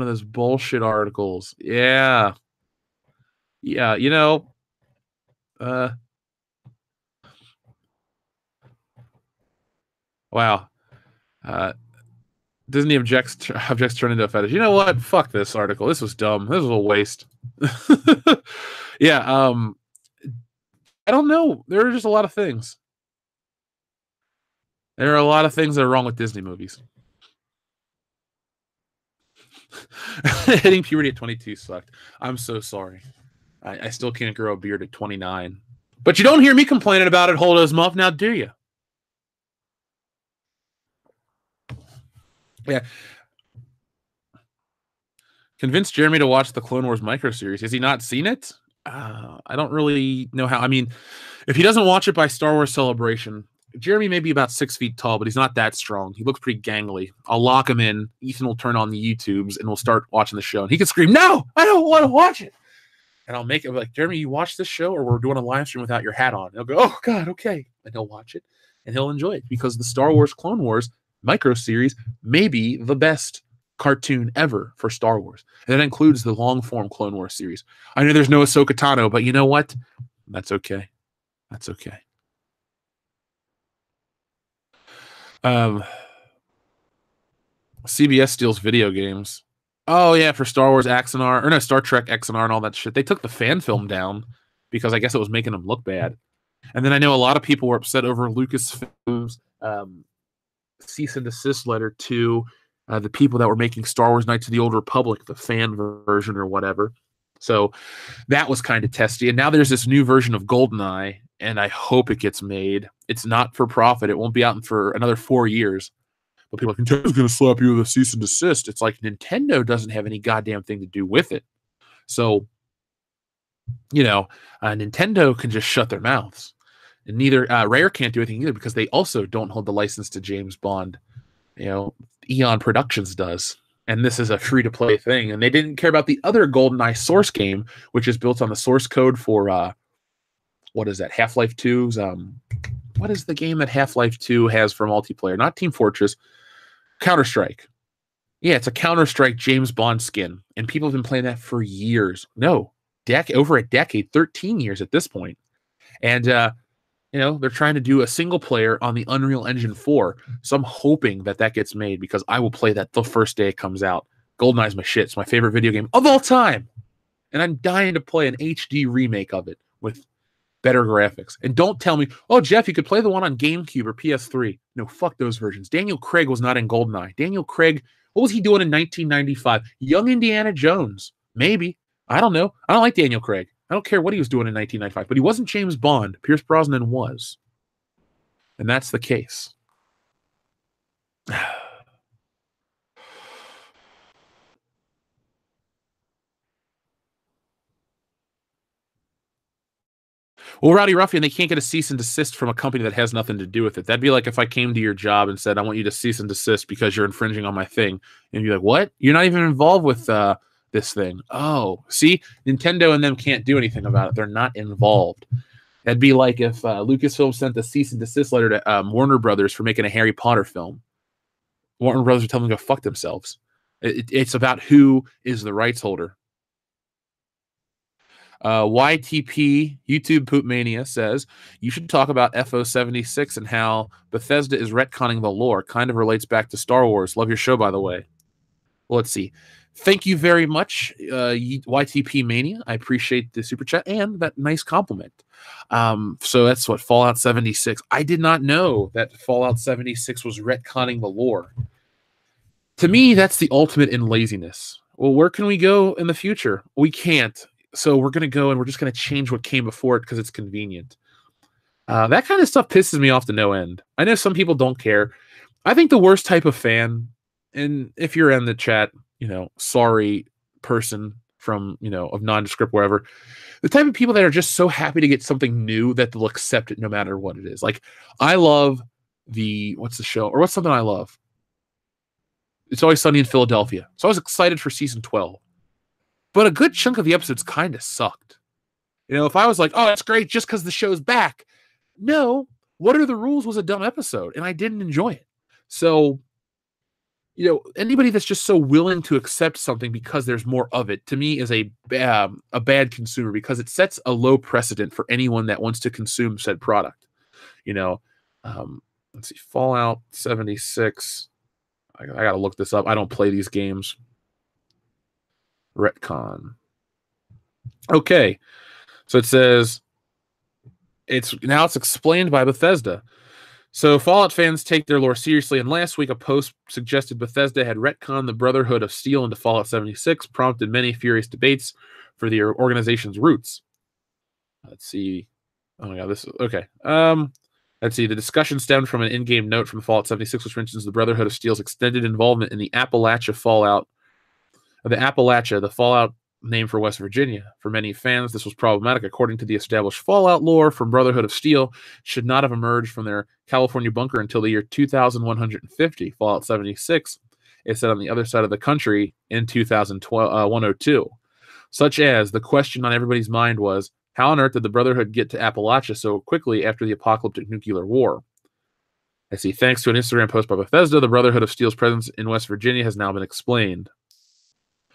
of those bullshit articles. Yeah. Wow. Disney objects turn into a fetish. You know what? Fuck this article. This was dumb. This was a waste. Yeah. I don't know. There are just a lot of things. There are a lot of things that are wrong with Disney movies. Hitting puberty at 22 sucked. I'm so sorry. I still can't grow a beard at 29. But you don't hear me complaining about it, Holdo's Muff, now do you? Yeah. Convinced Jeremy to watch the Clone Wars micro series. Has he not seen it? I don't really know how. I mean, if he doesn't watch it by Star Wars Celebration, Jeremy may be about 6 feet tall, but he's not that strong. He looks pretty gangly. I'll lock him in. Ethan will turn on the YouTubes, and we'll start watching the show. And he can scream, "No, I don't want to watch it." And I'll make it like, "Jeremy, you watch this show, or we're doing a live stream without your hat on." And he'll go, "Oh, God, okay." And he'll watch it, and he'll enjoy it because the Star Wars Clone Wars micro series may be the best cartoon ever for Star Wars. And that includes the long-form Clone Wars series. I know there's no Ahsoka Tano, but you know what? That's okay. That's okay. CBS steals video games. Oh, yeah, for Star Wars Axanar, or no, Star Trek Axanar and all that shit. They took the fan film down because I guess it was making them look bad. And then I know a lot of people were upset over Lucasfilm's cease and desist letter to the people that were making Star Wars Knights of the Old Republic, the fan version or whatever. So that was kind of testy. And now there's this new version of GoldenEye, and I hope it gets made. It's not for profit. It won't be out for another 4 years. But people are like, Nintendo's going to slap you with a cease and desist. It's like Nintendo doesn't have any goddamn thing to do with it. So, Nintendo can just shut their mouths. And neither Rare can't do anything either because they also don't hold the license to James Bond. Eon Productions does. And this is a free-to-play thing. And they didn't care about the other GoldenEye source game, which is built on the source code for, what is that, Half-Life 2's, what is the game that Half-Life 2 has for multiplayer? Not Team Fortress, Counter-Strike. Yeah, it's a Counter-Strike James Bond skin. And people have been playing that for years. No, over a decade, 13 years at this point. And, they're trying to do a single player on the Unreal Engine 4. So I'm hoping that gets made because I will play that the first day it comes out. GoldenEye's my shit. It's my favorite video game of all time. And I'm dying to play an HD remake of it with better graphics. And don't tell me, "Oh, Jeff, you could play the one on GameCube or PS3. No, fuck those versions. Daniel Craig was not in GoldenEye. Daniel Craig, what was he doing in 1995? Young Indiana Jones. Maybe. I don't know. I don't like Daniel Craig. I don't care what he was doing in 1995, but he wasn't James Bond. Pierce Brosnan was. And that's the case. Well, Rowdy Ruffian, they can't get a cease and desist from a company that has nothing to do with it. That'd be like if I came to your job and said, "I want you to cease and desist because you're infringing on my thing." And you're like, "What? You're not even involved with this thing." Oh, see? Nintendo and them can't do anything about it. They're not involved. That'd be like if Lucasfilm sent a cease and desist letter to Warner Brothers for making a Harry Potter film. Warner Brothers would tell them to go fuck themselves. It's about who is the rights holder. YTP YouTube Poop Mania says you should talk about FO76 and how Bethesda is retconning the lore. Kind of relates back to Star Wars. Love your show, by the way. Well, let's see. Thank you very much, YTP Mania. I appreciate the super chat and that nice compliment. So that's what Fallout 76. I did not know that Fallout 76 was retconning the lore. To me, that's the ultimate in laziness. Well, where can we go in the future? We can't. So we're going to go and we're just going to change what came before it because it's convenient. That kind of stuff pisses me off to no end. I know some people don't care. I think the worst type of fan, and if you're in the chat, sorry person from, of nondescript, wherever, the type of people that are just so happy to get something new that they'll accept it no matter what it is. Like, I love what's the show, or what's something I love? It's Always Sunny in Philadelphia. So I was excited for season 12. But a good chunk of the episodes kind of sucked. If I was like, oh, it's great just because the show's back. No, What Are the Rules was a dumb episode, and I didn't enjoy it. So, anybody that's just so willing to accept something because there's more of it, to me, is a bad consumer, because it sets a low precedent for anyone that wants to consume said product. Let's see, Fallout 76. I got to look this up. I don't play these games. Retcon. Okay. So it says it's explained by Bethesda. So Fallout fans take their lore seriously, and last week a post suggested Bethesda had retconned the Brotherhood of Steel into Fallout 76, prompted many furious debates for the organization's roots. Let's see. Oh my god, this is okay. Let's see. The discussion stemmed from an in-game note from Fallout 76, which mentions the Brotherhood of Steel's extended involvement in the Appalachia Fallout. The Appalachia, the Fallout name for West Virginia. For many fans, this was problematic. According to the established Fallout lore from Brotherhood of Steel, should not have emerged from their California bunker until the year 2150. Fallout 76 is set on the other side of the country in 102. Such as the question on everybody's mind was, how on earth did the Brotherhood get to Appalachia so quickly after the apocalyptic nuclear war? I see. Thanks to an Instagram post by Bethesda, the Brotherhood of Steel's presence in West Virginia has now been explained.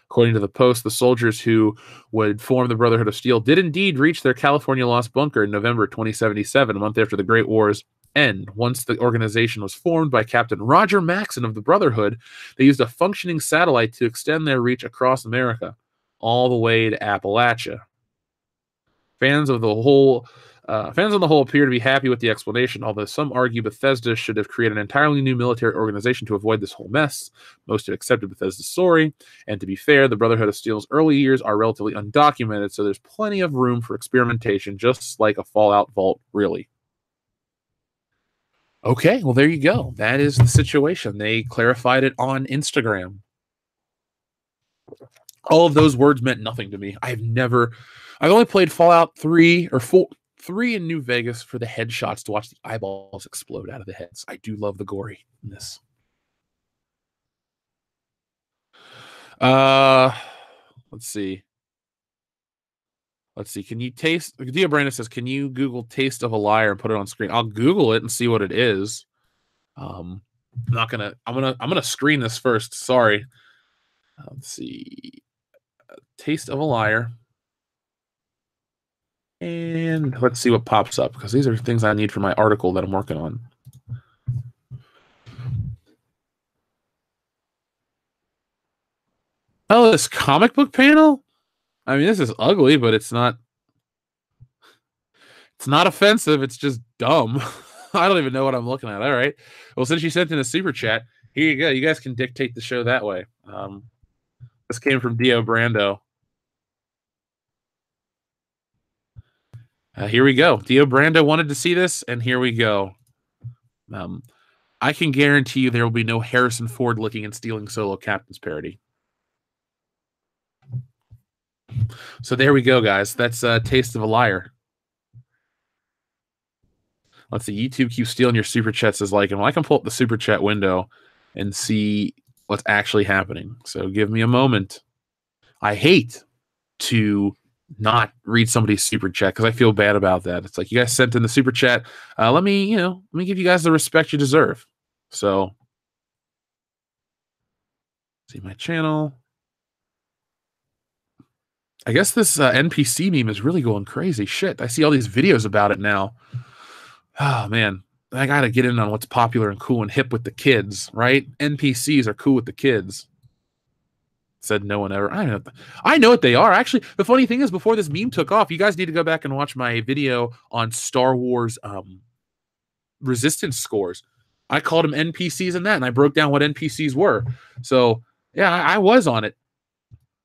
According to the post, the soldiers who would form the Brotherhood of Steel did indeed reach their California lost bunker in November 2077, a month after the Great War's end. Once the organization was formed by Captain Roger Maxon of the Brotherhood, they used a functioning satellite to extend their reach across America, all the way to Appalachia. Fans on the whole appear to be happy with the explanation, although some argue Bethesda should have created an entirely new military organization to avoid this whole mess. Most have accepted Bethesda's story, and to be fair, the Brotherhood of Steel's early years are relatively undocumented, so there's plenty of room for experimentation, just like a Fallout vault, really. Okay, well, there you go. That is the situation. They clarified it on Instagram. All of those words meant nothing to me. I've only played Fallout 3 or 3 in New Vegas for the headshots to watch the eyeballs explode out of the heads. I do love the goriness. Let's see. Can you taste? Dia Brandon says, "Can you Google Taste of a Liar and put it on screen?" I'll Google it and see what it is. I'm gonna screen this first. Sorry. Let's see. Taste of a Liar. And let's see what pops up, because these are things I need for my article that I'm working on. Oh, this comic book panel? I mean, this is ugly, but it's not offensive. It's just dumb. I don't even know what I'm looking at. All right. Well, since you sent in a super chat, here you go. You guys can dictate the show that way. This came from Dio Brando. Here we go. Dio Brando wanted to see this, and here we go. I can guarantee you there will be no Harrison Ford licking and stealing Solo Captain's parody. So there we go, guys. That's Taste of a Liar. Let's see. YouTube keeps stealing your super chats as like, well, I can pull up the super chat window and see what's actually happening. So give me a moment. I hate to not read somebody's super chat because I feel bad about that. It's like, you guys sent in the super chat. Let me give you guys the respect you deserve. So, see my channel. I guess this NPC meme is really going crazy. Shit, I see all these videos about it now. Oh, man. I got to get in on what's popular and cool and hip with the kids, right? NPCs are cool with the kids. Said no one ever. I know what they are. Actually, the funny thing is, before this meme took off, you guys need to go back and watch my video on Star Wars resistance scores. I called them NPCs in that, and I broke down what NPCs were. So, yeah, I was on it.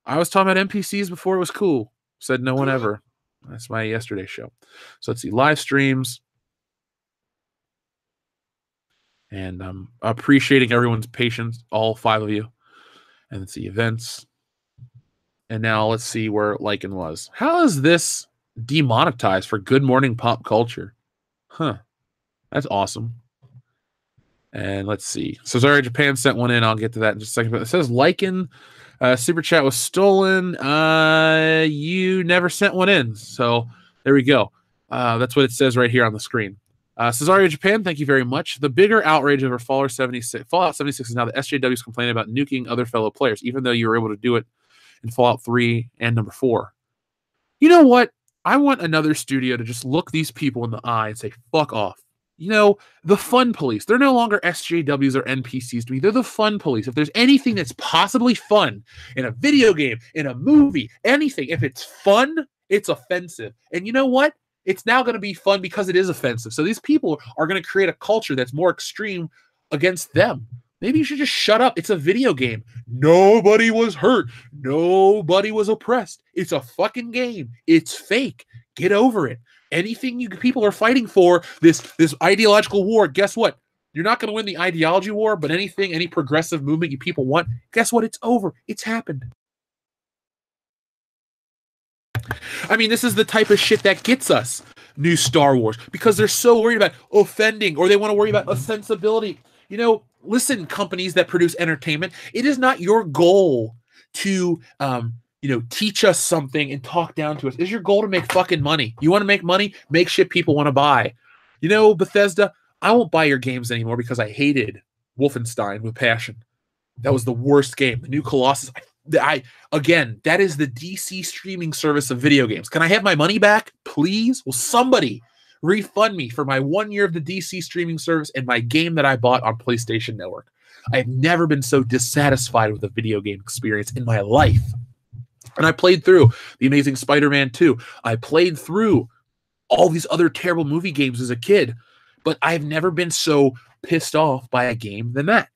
I was talking about NPCs before it was cool. Said no one ever. That's my yesterday show. So let's see. Live streams. And I'm appreciating everyone's patience, all 5 of you. And let's see. Events. And now let's see where Lycan was. How is this demonetized for Good Morning Pop Culture? Huh. That's awesome. And let's see. Cesario Japan sent one in. I'll get to that in just a second. But it says Lycan super chat was stolen. You never sent one in. So there we go. That's what it says right here on the screen. Cesario Japan, thank you very much. The bigger outrage over Fallout 76 is now the SJW is complaining about nuking other fellow players, even though you were able to do it in Fallout 3 and number 4. You know what? I want another studio to just look these people in the eye and say, fuck off. You know, the fun police, they're no longer SJWs or NPCs to me. They're the fun police. If there's anything that's possibly fun in a video game, in a movie, anything, if it's fun, it's offensive. And you know what? It's now going to be fun because it is offensive. So these people are going to create a culture that's more extreme against them. Maybe you should just shut up. It's a video game. Nobody was hurt. Nobody was oppressed. It's a fucking game. It's fake. Get over it. Anything you people are fighting for, this ideological war, guess what? You're not going to win the ideology war, but anything, any progressive movement you people want, guess what? It's over. It's happened. I mean, this is the type of shit that gets us new Star Wars because they're so worried about offending or they want to worry about a sensibility. You know, listen, companies that produce entertainment, it is not your goal to, teach us something and talk down to us. It's your goal to make fucking money. You want to make money? Make shit people want to buy. You know, Bethesda, I won't buy your games anymore because I hated Wolfenstein with passion. That was the worst game. The new Colossus. Again, that is the DC streaming service of video games. Can I have my money back, please? Will somebody refund me for my 1 year of the DC streaming service and my game that I bought on PlayStation Network? I have never been so dissatisfied with a video game experience in my life. And I played through The Amazing Spider-Man 2. I played through all these other terrible movie games as a kid, but I've never been so pissed off by a game than that.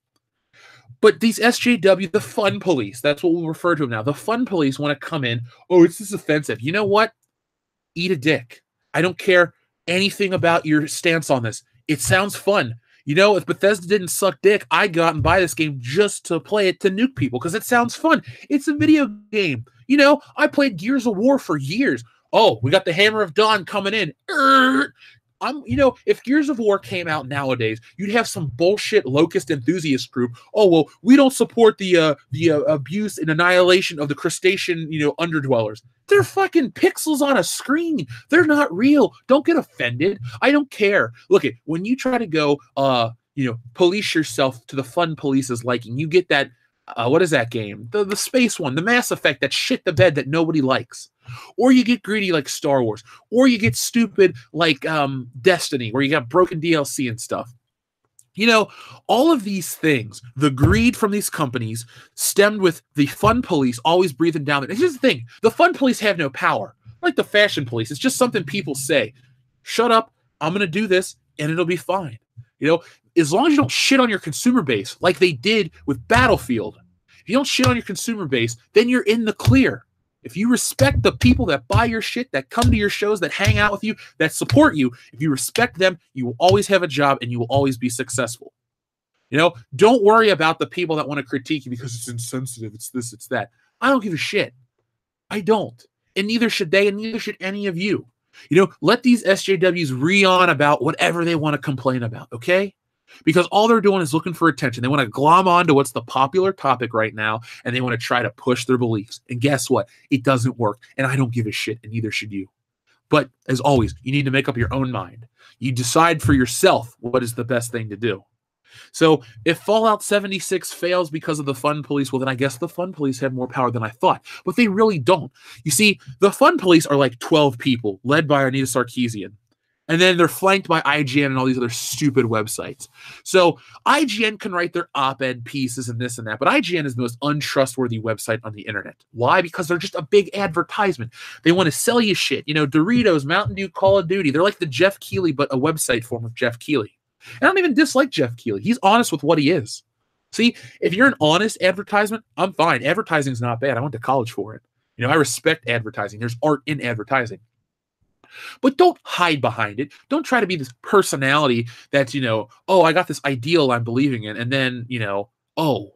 But these SJW, the fun police, that's what we'll refer to them now. The fun police want to come in. Oh, it's this offensive. You know what? Eat a dick. I don't care anything about your stance on this. It sounds fun. You know, if Bethesda didn't suck dick, I'd go out and buy this game just to play it to nuke people because it sounds fun. It's a video game. You know, I played Gears of War for years. Oh, we got the Hammer of Dawn coming in. If Gears of War came out nowadays, you'd have some bullshit locust enthusiast group. Oh, well, we don't support the abuse and annihilation of the crustacean, underdwellers. They're fucking pixels on a screen. They're not real. Don't get offended. I don't care. Look, when you try to go, police yourself to the fun police's liking, you get that, what is that game? The space one, the Mass Effect, that shit the bed that nobody likes. Or you get greedy like Star Wars. Or you get stupid like Destiny, where you got broken DLC and stuff. You know, all of these things, the greed from these companies stemmed with the fun police always breathing down there. Here's the thing. The fun police have no power. Like the fashion police. It's just something people say. Shut up. I'm going to do this and it'll be fine. You know, as long as you don't shit on your consumer base like they did with Battlefield. If you don't shit on your consumer base, then you're in the clear. If you respect the people that buy your shit, that come to your shows, that hang out with you, that support you, if you respect them, you will always have a job and you will always be successful. You know, don't worry about the people that want to critique you because it's insensitive, it's this, it's that. I don't give a shit. I don't. And neither should they, and neither should any of you. You know, let these SJWs re-on about whatever they want to complain about, okay? Because all they're doing is looking for attention. They want to glom on to what's the popular topic right now, and they want to try to push their beliefs. And guess what? It doesn't work, and I don't give a shit, and neither should you. But as always, you need to make up your own mind. You decide for yourself what is the best thing to do. So if Fallout 76 fails because of the fun police, well, then I guess the fun police have more power than I thought. But they really don't. You see, the fun police are like 12 people led by Anita Sarkeesian. And then they're flanked by IGN and all these other stupid websites. So IGN can write their op-ed pieces and this and that, but IGN is the most untrustworthy website on the internet. Why? Because they're just a big advertisement. They want to sell you shit. You know, Doritos, Mountain Dew, Call of Duty. They're like the Jeff Keighley, but a website form of Jeff Keighley. And I don't even dislike Jeff Keighley. He's honest with what he is. See, if you're an honest advertisement, I'm fine. Advertising's not bad. I went to college for it. You know, I respect advertising. There's art in advertising. But don't hide behind it. Don't try to be this personality that's, you know, oh, I got this ideal I'm believing in, and then, you know, oh.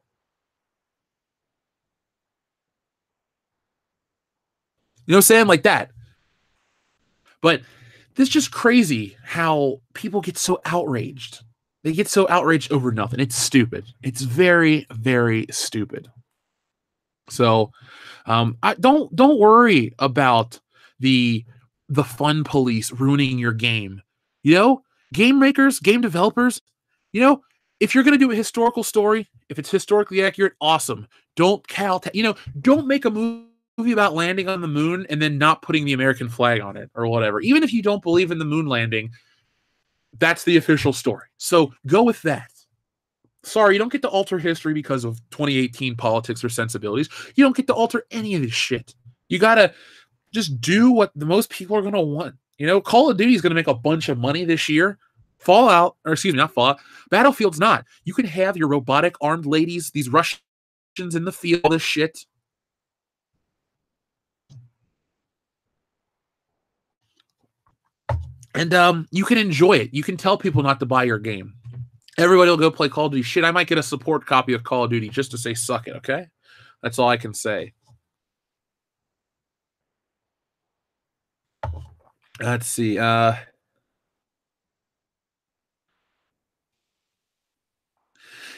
You know what I'm saying? Like that. But it's just crazy how people get so outraged. They get so outraged over nothing. It's stupid. It's very, very stupid. So don't worry about the fun police ruining your game. You know, game makers, game developers, you know, if you're going to do a historical story, if it's historically accurate, awesome. Don't make a movie about landing on the moon and then not putting the American flag on it or whatever. Even if you don't believe in the moon landing, that's the official story. So go with that. Sorry, you don't get to alter history because of 2018 politics or sensibilities. You don't get to alter any of this shit. You got to just do what the most people are going to want. You know, Call of Duty is going to make a bunch of money this year. Not Fallout. Battlefield's not. You can have your robotic armed ladies, these Russians in the field, all this shit. And you can enjoy it. You can tell people not to buy your game. Everybody will go play Call of Duty. Shit, I might get a support copy of Call of Duty just to say suck it, okay? That's all I can say. Let's see. Yeah,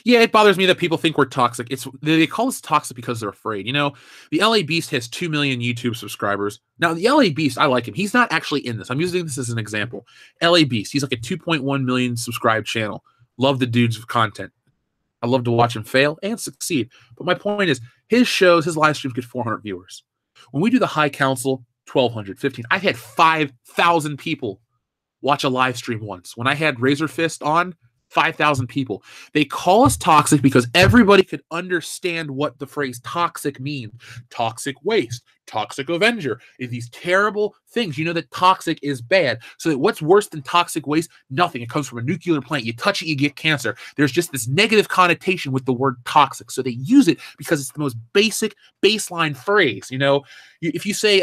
it bothers me that people think we're toxic. They call us toxic because they're afraid. You know, the LA Beast has 2 million YouTube subscribers. Now, the LA Beast, I like him. He's not actually in this. I'm using this as an example. LA Beast, he's like a 2.1 million subscribed channel. Love the dude's content. I love to watch him fail and succeed. But my point is, his shows, his live streams get 400 viewers. When we do the High Council, 1,200, 15. I've had 5,000 people watch a live stream once. When I had Razor Fist on, 5,000 people. They call us toxic because everybody could understand what the phrase toxic means. Toxic waste, toxic avenger, these terrible things. You know that toxic is bad. So what's worse than toxic waste? Nothing. It comes from a nuclear plant. You touch it, you get cancer. There's just this negative connotation with the word toxic. So they use it because it's the most basic baseline phrase. You know, if you say,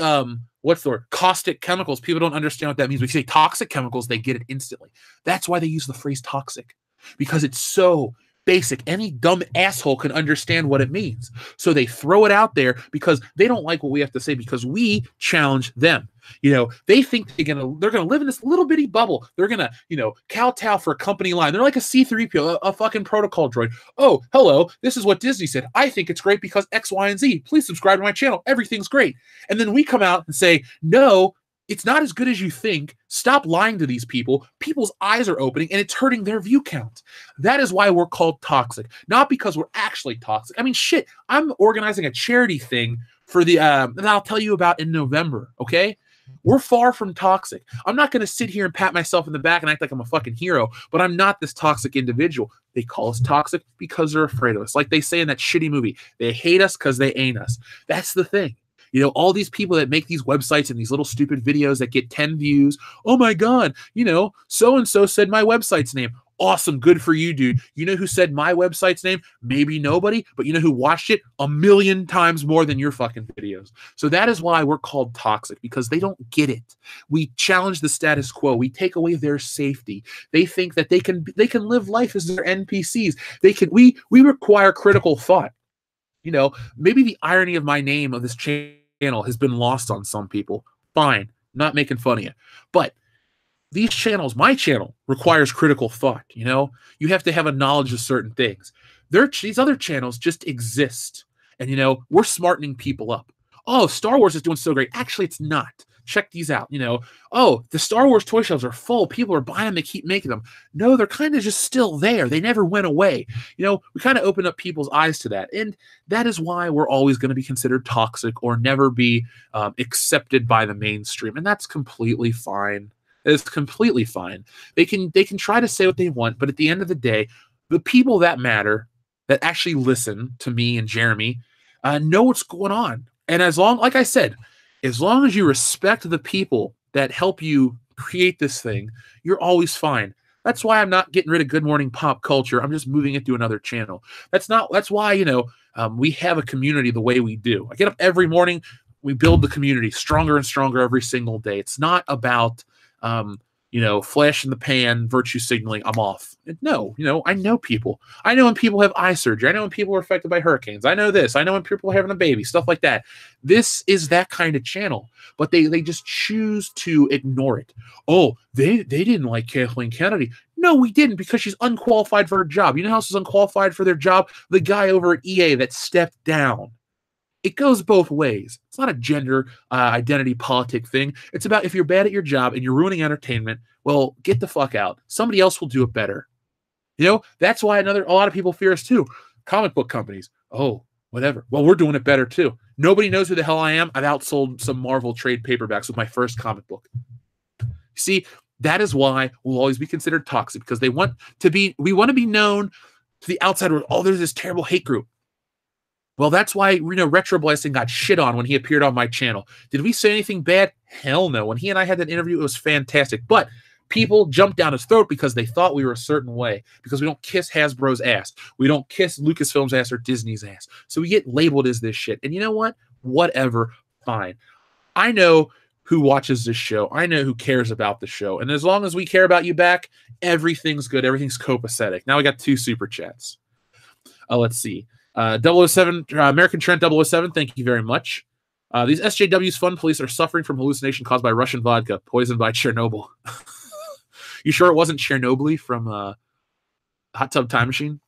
what's the word? Caustic chemicals. People don't understand what that means. When you say toxic chemicals, they get it instantly. That's why they use the phrase toxic, because it's so basic. Any dumb asshole can understand what it means. So they throw it out there because they don't like what we have to say, because we challenge them. You know, they think they're gonna live in this little bitty bubble. They're gonna, you know, kowtow for a company line. They're like a C-3PO, a fucking protocol droid. Oh, hello, this is what Disney said. I think it's great because X, Y, and Z. Please subscribe to my channel. Everything's great. And then we come out and say, no, it's not as good as you think. Stop lying to these people. People's eyes are opening and it's hurting their view count. That is why we're called toxic, not because we're actually toxic. I mean, shit, I'm organizing a charity thing for that I'll tell you about in November, okay? We're far from toxic. I'm not going to sit here and pat myself in the back and act like I'm a fucking hero, but I'm not this toxic individual. They call us toxic because they're afraid of us. Like they say in that shitty movie, they hate us because they ain't us. That's the thing. You know, all these people that make these websites and these little stupid videos that get 10 views. Oh my God, you know, so-and-so said my website's name. Awesome. Good for you, dude. You know who said my website's name? Maybe nobody, but you know who watched it 1,000,000 times more than your fucking videos. So that is why we're called toxic, because they don't get it. We challenge the status quo. We take away their safety. They think that they can live life as their NPCs. We require critical thought. You know, maybe the irony of my name of this channel has been lost on some people. Fine. Not making fun of you. But these channels, my channel, requires critical thought. You know, you have to have a knowledge of certain things. These other channels just exist. And, you know, we're smartening people up. oh, Star Wars is doing so great. Actually, it's not. Check these out. Oh, the Star Wars toy shelves are full. People are buying them. They keep making them. No, they're kind of just still there. They never went away. We kind of open up people's eyes to that. And that is why we're always going to be considered toxic or never be accepted by the mainstream. And that's completely fine. It's completely fine. They can try to say what they want, but at the end of the day, the people that matter, that actually listen to me and Jeremy, know what's going on. And like I said, as long as you respect the people that help you create this thing, you're always fine. That's why I'm not getting rid of Good Morning Pop Culture. I'm just moving it to another channel. That's why, we have a community the way we do. I get up every morning. We build the community stronger and stronger every single day. It's not about, flash in the pan, virtue signaling, I'm off. No, I know people. I know when people have eye surgery. I know when people are affected by hurricanes. I know this. I know when people are having a baby, stuff like that. This is that kind of channel, but they just choose to ignore it. Oh, they didn't like Kathleen Kennedy. No, we didn't, because she's unqualified for her job. You know who else is unqualified for their job? The guy over at EA that stepped down. It goes both ways. It's not a gender identity politic thing. It's about, if you're bad at your job and you're ruining entertainment, well, get the fuck out. Somebody else will do it better. That's why a lot of people fear us too. Comic book companies. Oh, whatever. Well, we're doing it better too. Nobody knows who the hell I am. I've outsold some Marvel trade paperbacks with my first comic book. See, that is why we'll always be considered toxic, because we want to be known to the outside world. Oh, there's this terrible hate group. Well, that's why, Retro Blasting got shit on when he appeared on my channel. Did we say anything bad? Hell no. When he and I had that interview, it was fantastic. But people jumped down his throat because they thought we were a certain way, because we don't kiss Hasbro's ass. We don't kiss Lucasfilm's ass or Disney's ass. So we get labeled as this shit. And you know what? Whatever. Fine. I know who watches this show. I know who cares about the show. And as long as we care about you back, everything's good. Everything's copacetic. Now we got 2 super chats. Let's see. 007, American Trent 007, thank you very much. These SJW's fun police are suffering from hallucination caused by Russian vodka, poisoned by Chernobyl. You sure it wasn't Chernobyl from Hot Tub Time Machine?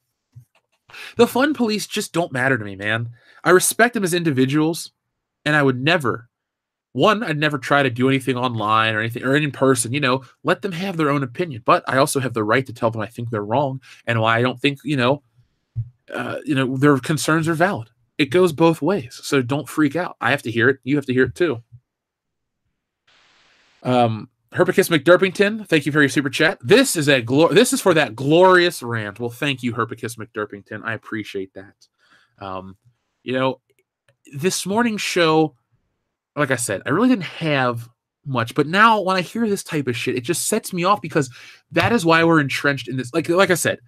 The fun police just don't matter to me, man. I respect them as individuals, and I would never, I'd never try to do anything online or anything, or in person, let them have their own opinion. But I also have the right to tell them I think they're wrong, and why I don't think, their concerns are valid. It goes both ways, so don't freak out. I have to hear it. You have to hear it too. Herpicus McDurpington, thank you for your super chat. This is for that glorious rant. Well, thank you, Herpicus McDurpington. I appreciate that. This morning's show, like I said, I really didn't have much, but now when I hear this type of shit, it just sets me off, because that is why we're entrenched in this. Like I said,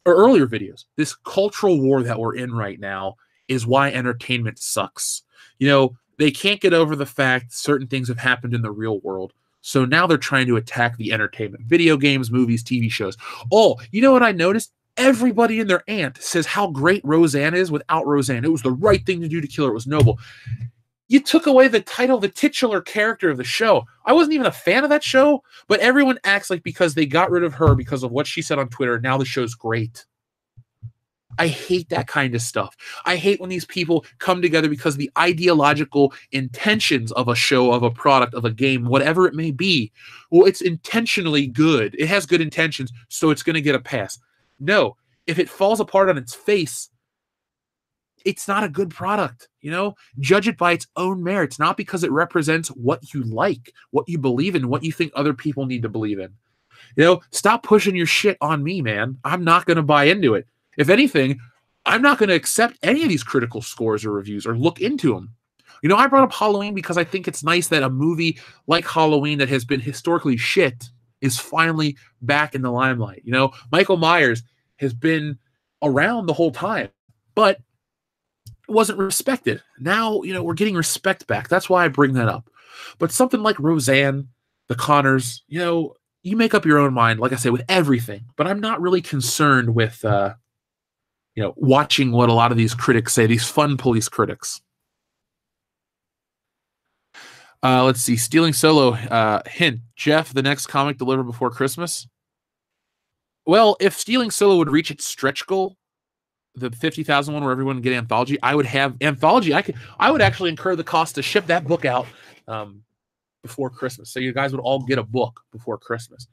or earlier videos, this cultural war that we're in right now is why entertainment sucks. They can't get over the fact certain things have happened in the real world. So now they're trying to attack the entertainment. Video games, movies, TV shows. Oh, you know what I noticed? Everybody and their aunt says how great Roseanne is without Roseanne. It was the right thing to do to kill her. It was noble. You took away the title, the titular character of the show. I wasn't even a fan of that show, but everyone acts like because they got rid of her because of what she said on Twitter, now the show's great. I hate that kind of stuff. I hate when these people come together because the ideological intentions of a show, of a product, of a game, whatever it may be, well, it's intentionally good. It has good intentions, so it's going to get a pass. No, if it falls apart on its face, it's not a good product. Judge it by its own merits, not because it represents what you like, what you believe in, what you think other people need to believe in. Stop pushing your shit on me, man. I'm not going to buy into it. If anything, I'm not going to accept any of these critical scores or reviews or look into them. I brought up Halloween because I think it's nice that a movie like Halloween that has been historically shit is finally back in the limelight. Michael Myers has been around the whole time, but wasn't respected. Now, we're getting respect back. That's why I bring that up. But something like Roseanne, The Connors, you make up your own mind, like I say, with everything. But I'm not really concerned with, watching what a lot of these critics say, these fun police critics. Let's see. Stealing Solo, hint, Jeff, the next comic delivered before Christmas. Well, if Stealing Solo would reach its stretch goal, the 50,000 one where everyone would get anthology, I would have anthology. I would actually incur the cost to ship that book out before Christmas. So you guys would all get a book before Christmas.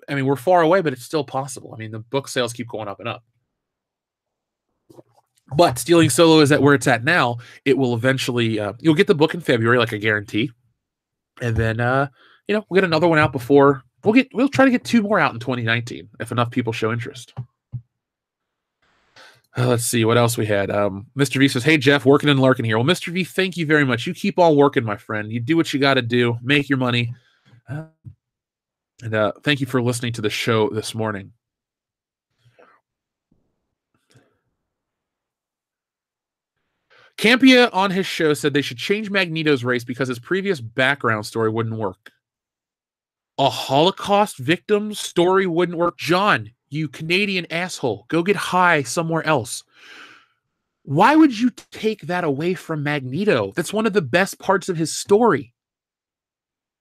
I mean, we're far away, but it's still possible. I mean, the book sales keep going up and up. But Stealing Solo is at where it's at now. It will eventually, you'll get the book in February, like a guarantee. And then, we'll get another one out before, we'll try to get 2 more out in 2019 if enough people show interest. Let's see what else we had. Mr. V says, "Hey, Jeff, working and lurking here." Well, Mr. V, thank you very much. You keep on working, my friend. You do what you got to do. Make your money. And thank you for listening to the show this morning. Campia on his show said they should change Magneto's race because his previous background story wouldn't work. A Holocaust victim story wouldn't work. John, you Canadian asshole, go get high somewhere else. Why would you take that away from Magneto? That's one of the best parts of his story.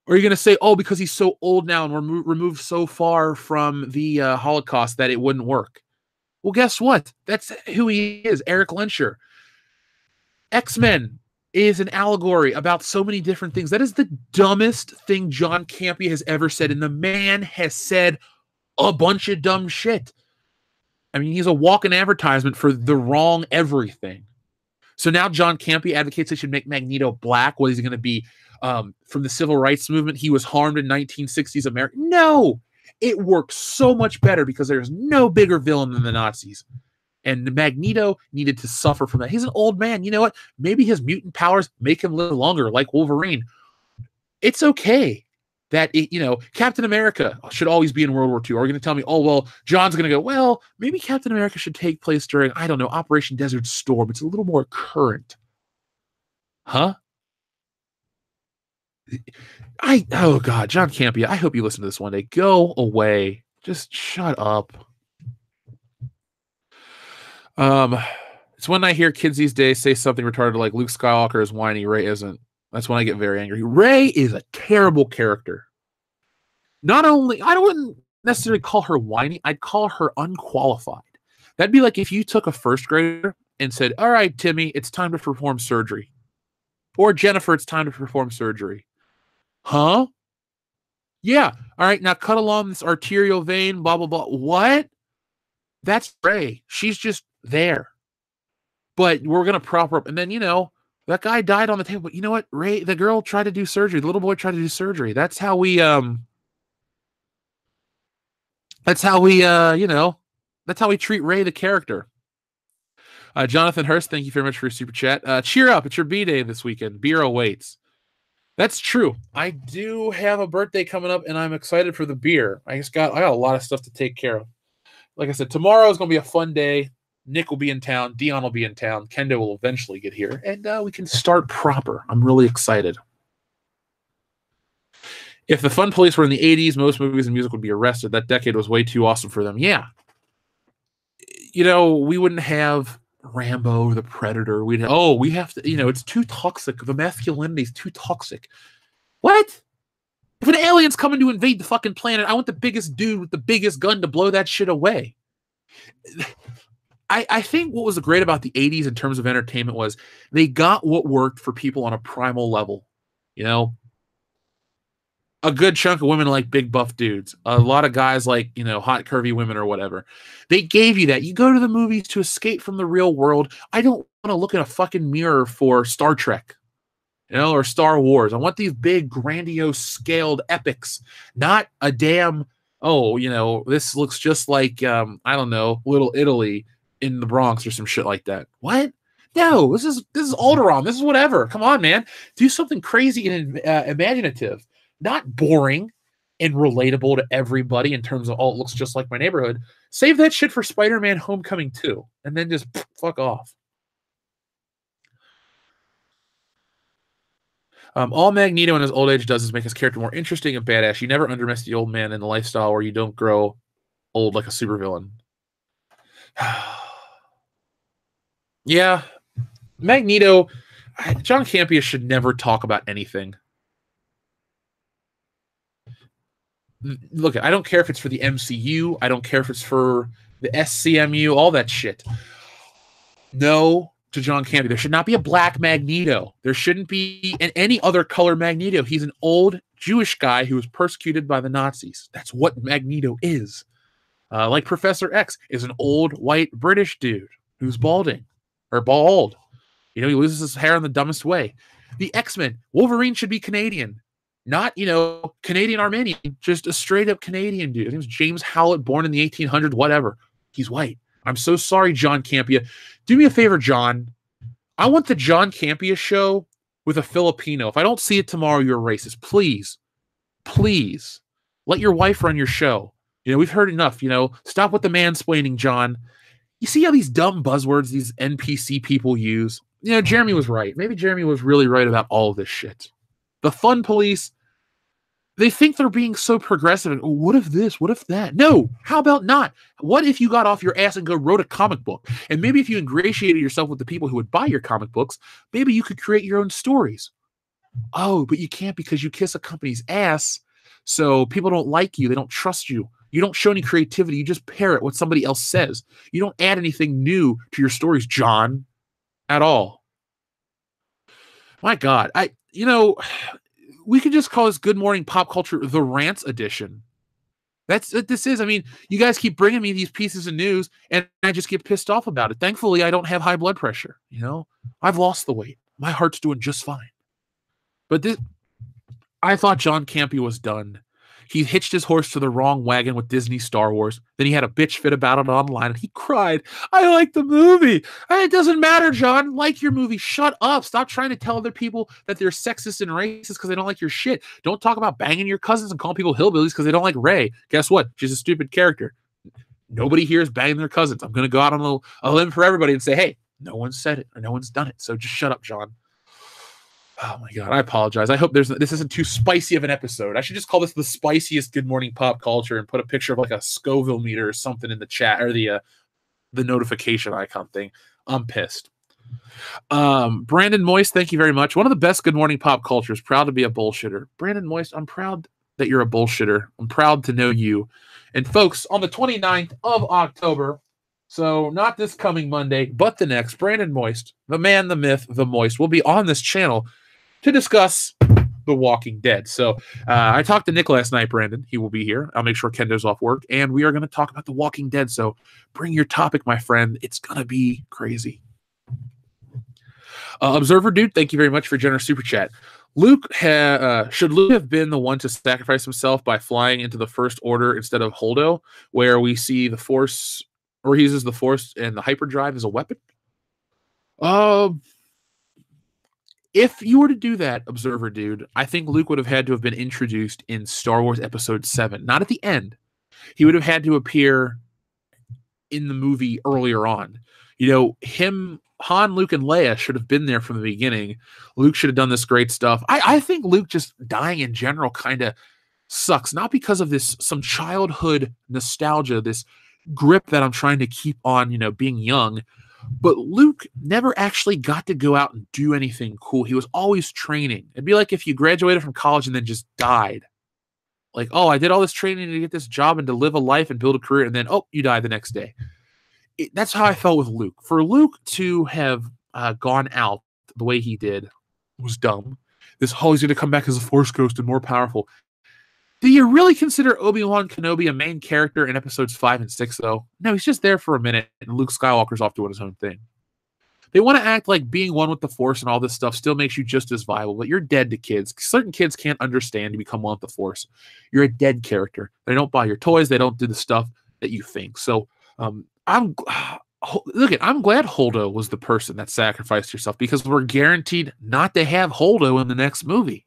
Or are you going to say, oh, because he's so old now and removed so far from the Holocaust that it wouldn't work? Well, guess what? That's who he is, Eric Lenscher. X-Men is an allegory about so many different things. That is the dumbest thing John Campia has ever said, and the man has said a bunch of dumb shit. I mean, he's a walking advertisement for the wrong everything. So now John Campia advocates they should make Magneto black. What is he going to be? From the civil rights movement, he was harmed in 1960s America. No, it works so much better because there's no bigger villain than the Nazis. And Magneto needed to suffer from that. He's an old man. You know what? Maybe his mutant powers make him live longer, like Wolverine. It's okay that, Captain America should always be in World War II. Are you going to tell me, oh, well, John's going to go, well, maybe Captain America should take place during, I don't know, Operation Desert Storm. It's a little more current. Huh? Oh, God, John Campia, I hope you listen to this one day. Go away. Just shut up. It's when I hear kids these days say something retarded like Luke Skywalker is whiny, Rey isn't. That's when I get very angry. Rey is a terrible character. Not only, I wouldn't necessarily call her whiny, I'd call her unqualified. That'd be like if you took a first grader and said, all right, Timmy, it's time to perform surgery. Or Jennifer, it's time to perform surgery. Huh? Yeah. All right, now cut along this arterial vein, blah, blah, blah. What? That's Rey. She's just there. But we're going to prop her up. And then, that guy died on the table. But you know what? Rey, the girl tried to do surgery. The little boy tried to do surgery. That's how we treat Rey, the character. Jonathan Hurst, thank you very much for your super chat. Cheer up. It's your B-Day this weekend. Beer awaits. That's true. I do have a birthday coming up, and I'm excited for the beer. I got a lot of stuff to take care of. Like I said, tomorrow is going to be a fun day. Nick will be in town. Dion will be in town. Kendo will eventually get here. And we can start proper. I'm really excited. If the fun police were in the 80s, most movies and music would be arrested. That decade was way too awesome for them. Yeah. We wouldn't have Rambo or the Predator. We have to, it's too toxic. The masculinity is too toxic. What? If an alien's coming to invade the fucking planet, I want the biggest dude with the biggest gun to blow that shit away. I think what was great about the 80s in terms of entertainment was they got what worked for people on a primal level. A good chunk of women like big buff dudes. A lot of guys like, hot curvy women or whatever. They gave you that. You go to the movies to escape from the real world. I don't want to look in a fucking mirror for Star Trek. Or Star Wars. I want these big, grandiose, scaled epics, not a damn, this looks just like, I don't know, Little Italy in the Bronx or some shit like that. What? No, this is Alderaan. This is whatever. Come on, man. Do something crazy and imaginative, not boring and relatable to everybody in terms of, it looks just like my neighborhood. Save that shit for Spider-Man Homecoming 2, and then just fuck off. All Magneto in his old age does is make his character more interesting and badass. You never underestimate the old man in the lifestyle where you don't grow old like a supervillain. Yeah. Magneto, John Campia should never talk about anything. Look, I don't care if it's for the MCU. I don't care if it's for the SCMU, all that shit. No to John Campea. There should not be a black Magneto. There shouldn't be any other color Magneto. He's an old Jewish guy who was persecuted by the Nazis. That's what Magneto is. Like Professor X is an old white British dude who's balding or bald. You know, he loses his hair in the dumbest way. The X-Men, Wolverine should be Canadian, not, you know, Canadian Armenian, just a straight up Canadian dude. His name's James Howlett, born in the 1800s, whatever. He's white. I'm so sorry, John Campea. Do me a favor, John. I want the John Campea show with a Filipino. If I don't see it tomorrow, you're a racist. Please, please let your wife run your show. You know, we've heard enough. You know, stop with the mansplaining, John. You see how these dumb buzzwords these NPC people use? You know, Jeremy was right. Maybe Jeremy was really right about all of this shit. The fun police, they think they're being so progressive. And, oh, what if this? What if that? No. How about not? What if you got off your ass and go wrote a comic book? And maybe if you ingratiated yourself with the people who would buy your comic books, maybe you could create your own stories. Oh, but you can't because you kiss a company's ass. So people don't like you. They don't trust you. You don't show any creativity. You just parrot what somebody else says. You don't add anything new to your stories, John, at all. My God. We could just call this Good Morning Pop Culture the Rants Edition. That's what this is. I mean, you guys keep bringing me these pieces of news, and I just get pissed off about it. Thankfully, I don't have high blood pressure. You know, I've lost the weight. My heart's doing just fine. But I thought John Campea was done. He hitched his horse to the wrong wagon with Disney Star Wars. Then he had a bitch fit about it online, and he cried, I like the movie. It doesn't matter, John. Like your movie. Shut up. Stop trying to tell other people that they're sexist and racist because they don't like your shit. Don't talk about banging your cousins and calling people hillbillies because they don't like Rey. Guess what? She's a stupid character. Nobody here is banging their cousins. I'm going to go out on a limb for everybody and say, hey, no one said it or no one's done it. So just shut up, John. Oh my God, I apologize. I hope this isn't too spicy of an episode. I should just call this the spiciest Good Morning Pop Culture and put a picture of like a Scoville meter or something in the chat or the notification icon thing. I'm pissed. Brandon Moist, thank you very much. One of the best Good Morning Pop Cultures. Proud to be a bullshitter. Brandon Moist, I'm proud that you're a bullshitter. I'm proud to know you. And folks, on the 29th of October, so not this coming Monday, but the next, Brandon Moist, the man, the myth, the Moist, will be on this channel to discuss The Walking Dead. So I talked to Nick last night, Brandon. He will be here. I'll make sure Kendo's off work. And we are going to talk about The Walking Dead. So bring your topic, my friend. It's going to be crazy. Observer Dude, thank you very much for generous super chat. Should Luke have been the one to sacrifice himself by flying into the First Order instead of Holdo, where we see the Force, or he uses the Force and the hyperdrive as a weapon? If you were to do that, Observer Dude, I think Luke would have had to have been introduced in Star Wars Episode 7. Not at the end. He would have had to appear in the movie earlier on. You know, Han, Luke, and Leia should have been there from the beginning. Luke should have done this great stuff. I think Luke just dying in general kind of sucks. Not because of some childhood nostalgia, this grip that I'm trying to keep on, you know, being young. But Luke never actually got to go out and do anything cool. He was always training. It'd be like if you graduated from college and then just died. Like, oh, I did all this training to get this job and to live a life and build a career, and then, oh, you die the next day. That's how I felt with Luke. For Luke to have gone out the way he did was dumb. He's going to come back as a Force Ghost and more powerful. Do you really consider Obi-Wan Kenobi a main character in episodes 5 and 6, though? No, he's just there for a minute, and Luke Skywalker's off doing his own thing. They want to act like being one with the Force and all this stuff still makes you just as viable, but you're dead to kids. Certain kids can't understand to become one with the Force. You're a dead character. They don't buy your toys. They don't do the stuff that you think. So I'm glad Holdo was the person that sacrificed herself, because we're guaranteed not to have Holdo in the next movie.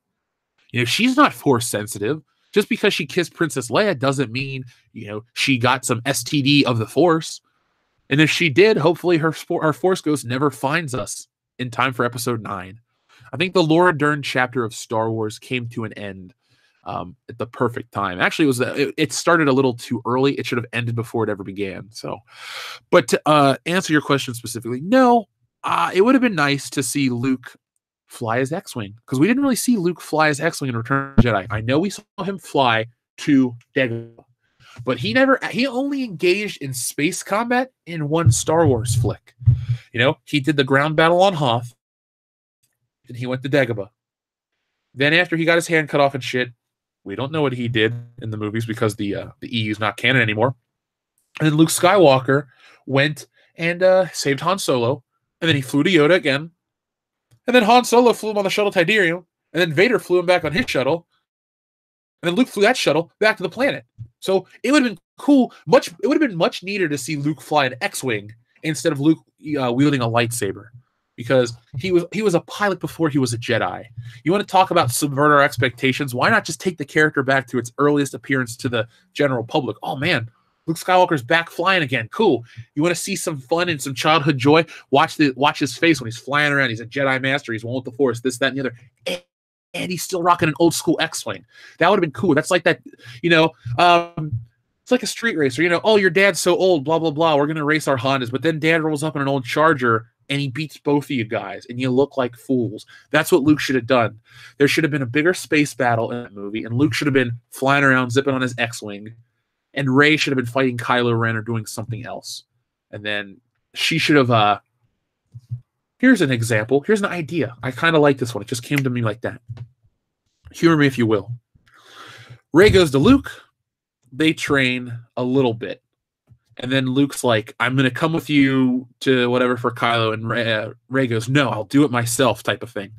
You know, she's not Force sensitive. Just because she kissed Princess Leia doesn't mean, you know, she got some STD of the Force. And if she did, hopefully her Force Ghost never finds us in time for episode 9. I think the Laura Dern chapter of Star Wars came to an end at the perfect time. Actually, it started a little too early. It should have ended before it ever began. So, but to answer your question specifically, no, it would have been nice to see Luke fly his X-Wing, because we didn't really see Luke fly his X-Wing in Return of the Jedi. I know we saw him fly to Dagobah, but he only engaged in space combat in one Star Wars flick. He did the ground battle on Hoth, and he went to Dagobah. Then after he got his hand cut off and shit, we don't know what he did in the movies because the EU's not canon anymore. And then Luke Skywalker went and saved Han Solo, and then he flew to Yoda again. And then Han Solo flew him on the shuttle Tiberium, and then Vader flew him back on his shuttle, and then Luke flew that shuttle back to the planet. So it would have been cool. It would have been much neater to see Luke fly an X-wing instead of Luke wielding a lightsaber, because he was a pilot before he was a Jedi. You want to talk about subvert our expectations? Why not just take the character back to its earliest appearance to the general public? Oh man, Luke Skywalker's back flying again. Cool. You want to see some fun and some childhood joy? Watch his face when he's flying around. He's a Jedi Master. He's one with the Force. This, that, and the other. And he's still rocking an old school X-wing. That would have been cool. That's like that. It's like a street racer. Oh, your dad's so old. Blah blah blah. We're gonna race our Hondas, but then Dad rolls up in an old Charger and he beats both of you guys, and you look like fools. That's what Luke should have done. There should have been a bigger space battle in that movie, and Luke should have been flying around, zipping on his X-wing. And Rey should have been fighting Kylo Ren or doing something else. And then she should have... here's an example. Here's an idea. I kind of like this one. It just came to me like that. Humor me if you will. Rey goes to Luke. They train a little bit. And then Luke's like, I'm going to come with you to whatever for Kylo. And Rey goes, no, I'll do it myself type of thing.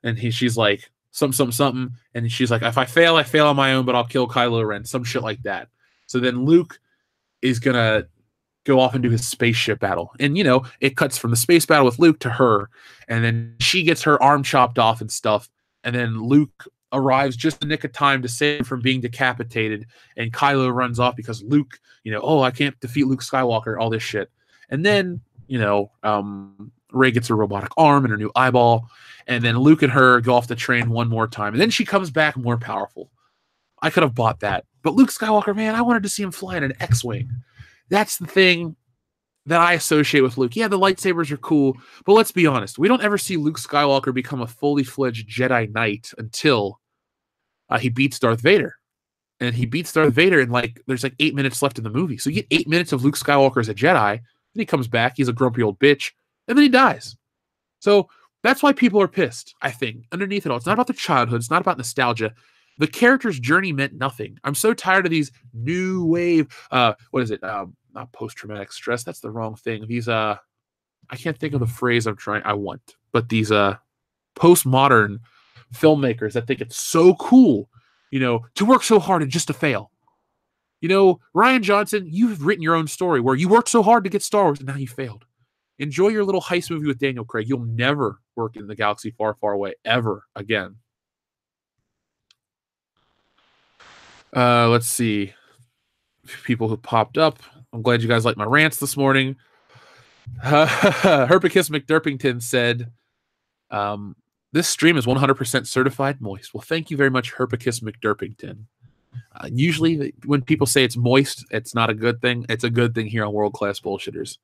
And she's like, something. And she's like, if I fail on my own, but I'll kill Kylo Ren. Some shit like that. So then Luke is going to go off and do his spaceship battle. And, it cuts from the space battle with Luke to her. And then she gets her arm chopped off and stuff. And then Luke arrives just in the nick of time to save him from being decapitated. And Kylo runs off because Luke, I can't defeat Luke Skywalker, all this shit. And then, Rey gets her robotic arm and her new eyeball. And then Luke and her go off the train one more time. And then she comes back more powerful. I could have bought that. But Luke Skywalker, man, I wanted to see him fly in an X-wing. That's the thing that I associate with Luke. Yeah, the lightsabers are cool, but let's be honest. We don't ever see Luke Skywalker become a fully fledged Jedi Knight until he beats Darth Vader. And he beats Darth Vader and there's 8 minutes left in the movie. So you get 8 minutes of Luke Skywalker as a Jedi, then he comes back, he's a grumpy old bitch, and then he dies. So that's why people are pissed, I think. Underneath it all, it's not about the childhood, it's not about nostalgia. The character's journey meant nothing. I'm so tired of these new wave, what is it? Not post-traumatic stress. That's the wrong thing. These, I can't think of the phrase I want, but these postmodern filmmakers that think it's so cool, to work so hard and just to fail. Rian Johnson, you've written your own story where you worked so hard to get Star Wars and now you failed. Enjoy your little heist movie with Daniel Craig. You'll never work in the galaxy far, far away ever again. Let's see. People who popped up. I'm glad you guys liked my rants this morning. Herpicus McDurpington said, this stream is 100% certified moist. Well, thank you very much, Herpicus McDurpington. Usually when people say it's moist, it's not a good thing. It's a good thing here on World Class Bullshitters.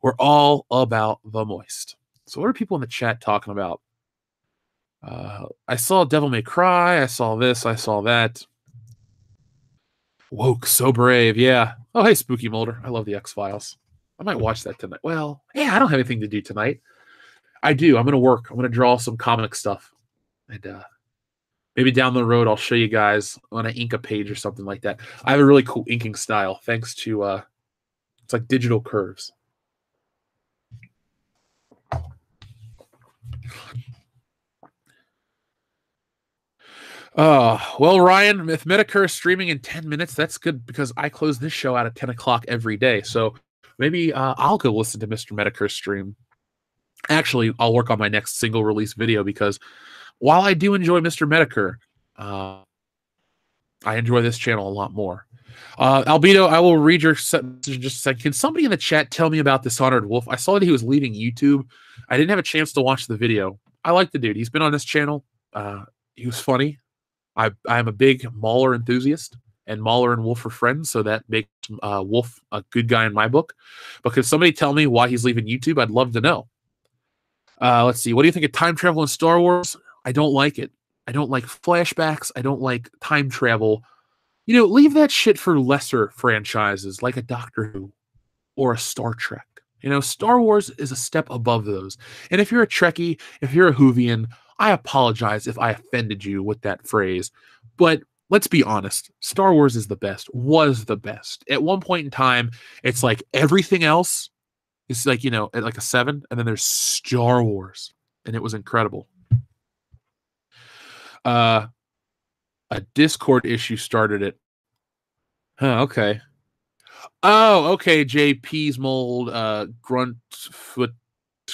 We're all about the moist. So what are people in the chat talking about? I saw Devil May Cry. I saw this. I saw that. Woke, so brave, yeah. Oh, hey, Spooky Mulder. I love the X-Files. I might watch that tonight. Well, yeah, I don't have anything to do tonight. I do. I'm going to work. I'm going to draw some comic stuff. And maybe down the road, I'll show you guys when I ink a page or something like that. I have a really cool inking style, thanks to, it's like digital curves. Well, Ryan, if Medicare is streaming in 10 minutes, that's good because I close this show out at 10 o'clock every day. So maybe I'll go listen to Mr. Medicare's stream. Actually, I'll work on my next single release video because while I do enjoy Mr. Medicare, I enjoy this channel a lot more. Albedo, I will read your message in just a second. Can somebody in the chat tell me about Dishonored Wolf? I saw that he was leaving YouTube. I didn't have a chance to watch the video. I like the dude. He's been on this channel. He was funny. I'm a big Mauler enthusiast, and Mauler and Wolf are friends, so that makes Wolf a good guy in my book. But could somebody tell me why he's leaving YouTube? I'd love to know. Let's see. What do you think of time travel in Star Wars? I don't like it. I don't like flashbacks. I don't like time travel. You know, leave that shit for lesser franchises like a Doctor Who or a Star Trek. You know, Star Wars is a step above those. And if you're a Trekkie, if you're a Whovian, I apologize if I offended you with that phrase. But let's be honest, Star Wars is the best, was the best. At one point in time, it's like everything else is like, you know, at like a 7, and then there's Star Wars, and it was incredible. A Discord issue started it. Huh, okay. Oh, okay, JP's mold, grunt foot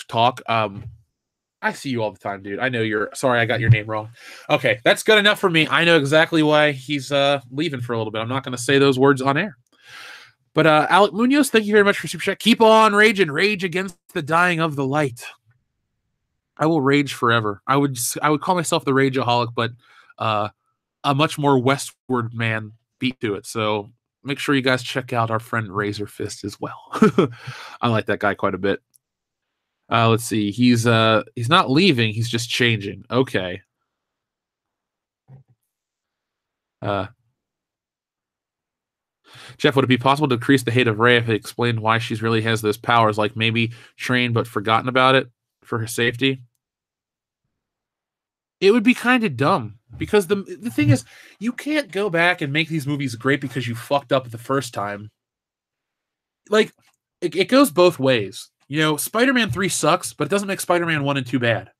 talk. I see you all the time, dude. I know you're sorry, I got your name wrong. Okay, that's good enough for me. I know exactly why he's leaving for a little bit. I'm not going to say those words on air. But Alec Munoz, thank you very much for Super Chat. Keep on raging. Rage against the dying of the light. I will rage forever. I would call myself the rageaholic, but a much more westward man beat to it. So make sure you guys check out our friend Razor Fist as well. I like that guy quite a bit. Let's see. He's not leaving. He's just changing. Okay. Jeff, would it be possible to decrease the hate of Rey if it explained why she really has those powers? Like maybe trained but forgotten about it for her safety? It would be kind of dumb. Because the thing is, you can't go back and make these movies great because you fucked up the first time. Like, it goes both ways. You know, Spider-Man 3 sucks, but it doesn't make Spider-Man 1 and 2 bad.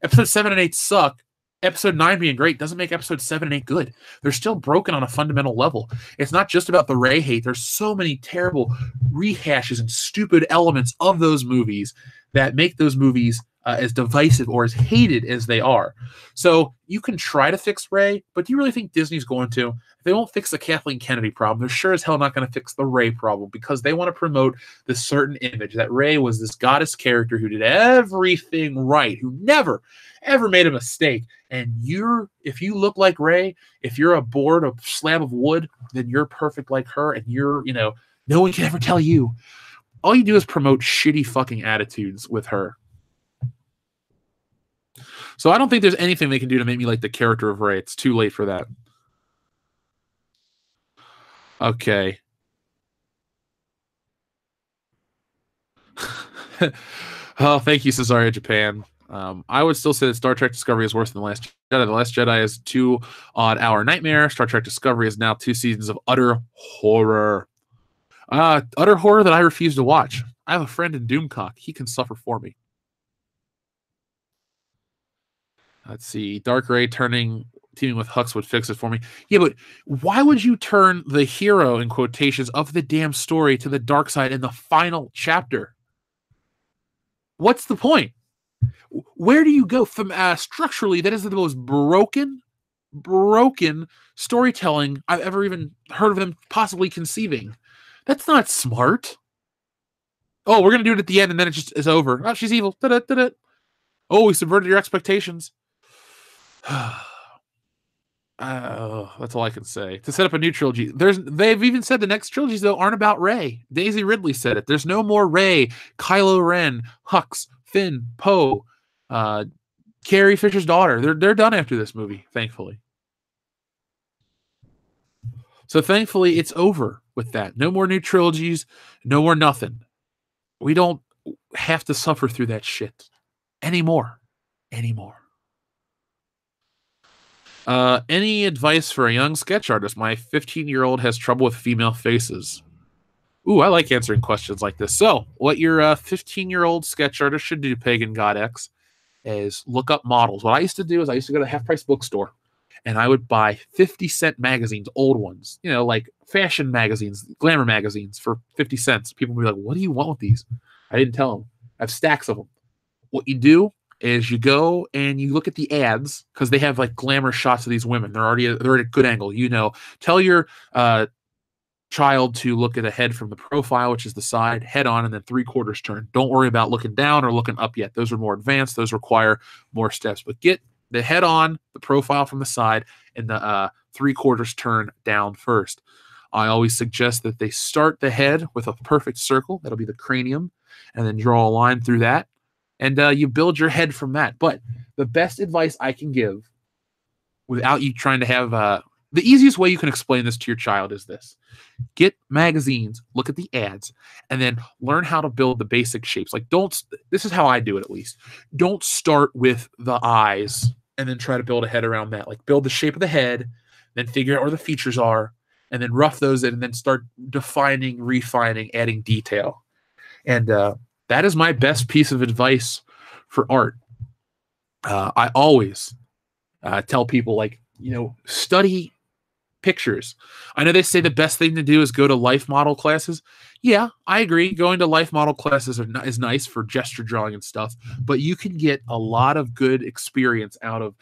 Episode 7 and 8 suck. Episode 9 being great doesn't make episode 7 and 8 good. They're still broken on a fundamental level. It's not just about the Rey hate. There's so many terrible rehashes and stupid elements of those movies that make those movies as divisive or as hated as they are. So you can try to fix Rey, but do you really think Disney's going to? If they won't fix the Kathleen Kennedy problem, they're sure as hell not going to fix the Rey problem because they want to promote this certain image that Rey was this goddess character who did everything right, who never, ever made a mistake. And if you look like Rey, if you're a board, a slab of wood, then you're perfect like her, and you're, you know, no one can ever tell you. All you do is promote shitty fucking attitudes with her. So I don't think there's anything they can do to make me like the character of Rey. It's too late for that. Okay. Oh, thank you, Cesaria Japan. I would still say that Star Trek Discovery is worse than The Last Jedi. The Last Jedi is 2 odd-hour nightmare. Star Trek Discovery is now 2 seasons of utter horror. Utter horror that I refuse to watch. I have a friend in Doomcock. He can suffer for me. Let's see. Dark Rey teaming with Hux would fix it for me. Yeah, but why would you turn the hero, in quotations, of the damn story to the dark side in the final chapter? What's the point? Where do you go from structurally? That is the most broken storytelling I've ever even heard of them possibly conceiving. That's not smart. Oh, we're going to do it at the end and then it just is over. Oh, she's evil. Da-da-da-da. Oh, we subverted your expectations. That's all I can say. To set up a new trilogy. They've even said the next trilogies, though, aren't about Rey. Daisy Ridley said it. There's no more Rey, Kylo Ren, Hux, Finn, Poe, Carrie Fisher's daughter. They're done after this movie, thankfully. So thankfully, it's over with that. No more new trilogies. No more nothing. We don't have to suffer through that shit anymore. Any advice for a young sketch artist? My 15-year-old has trouble with female faces. Ooh, I like answering questions like this. So, what your 15-year-old sketch artist should do, Pagan God X, is look up models. What I used to do is I used to go to the half-price bookstore, and I would buy 50-cent magazines, old ones, you know, like fashion magazines, glamour magazines for 50 cents. People would be like, what do you want with these? I didn't tell them. I have stacks of them. What you do is you go and you look at the ads because they have like glamour shots of these women. They're at a good angle. You know, tell your child to look at a head from the profile, which is the side, head on, and then 3/4 turn. Don't worry about looking down or looking up yet. Those are more advanced. Those require more steps. But get the head on, the profile from the side, and the 3/4 turn down first. I always suggest that they start the head with a perfect circle. That'll be the cranium, and then draw a line through that. And you build your head from that. But the best advice I can give, without you trying to have the easiest way you can explain this to your child is this. Get magazines, look at the ads, and then learn how to build the basic shapes. Like, this is how I do it, at least. Don't start with the eyes and then try to build a head around that. Like, build the shape of the head, then figure out where the features are, and then rough those in, and then start defining, refining, adding detail. And that is my best piece of advice for art. I always tell people, like, study pictures. I know they say the best thing to do is go to life model classes. Yeah, I agree. Going to life model classes is nice for gesture drawing and stuff, but you can get a lot of good experience out of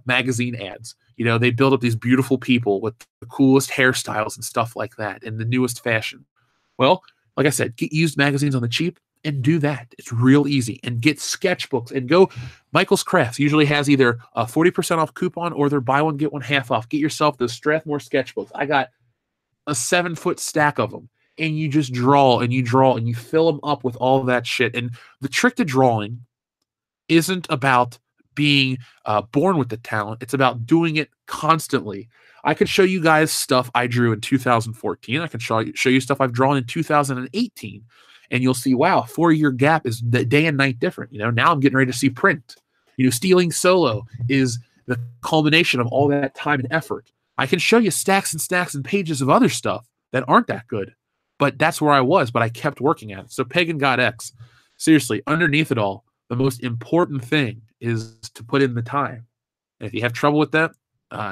magazine ads. They build up these beautiful people with the coolest hairstyles and stuff like that in the newest fashion. Well, like I said, get used magazines on the cheap and do that. It's real easy. And get sketchbooks and go. Michael's Crafts usually has either a 40% off coupon or their buy one, get one half off. Get yourself those Strathmore sketchbooks. I got a 7-foot stack of them. And you just draw and you fill them up with all that shit. And the trick to drawing isn't about being born with the talent. It's about doing it constantly. I could show you guys stuff I drew in 2014. I can show you stuff I've drawn in 2018. And you'll see, wow, 4-year gap is the day and night different. Now I'm getting ready to see print. Stealing Solo is the culmination of all that time and effort. I can show you stacks and stacks and pages of other stuff that aren't that good. But that's where I was, but I kept working at it. So Pagan God X, seriously, underneath it all, the most important thing is to put in the time. And if you have trouble with that,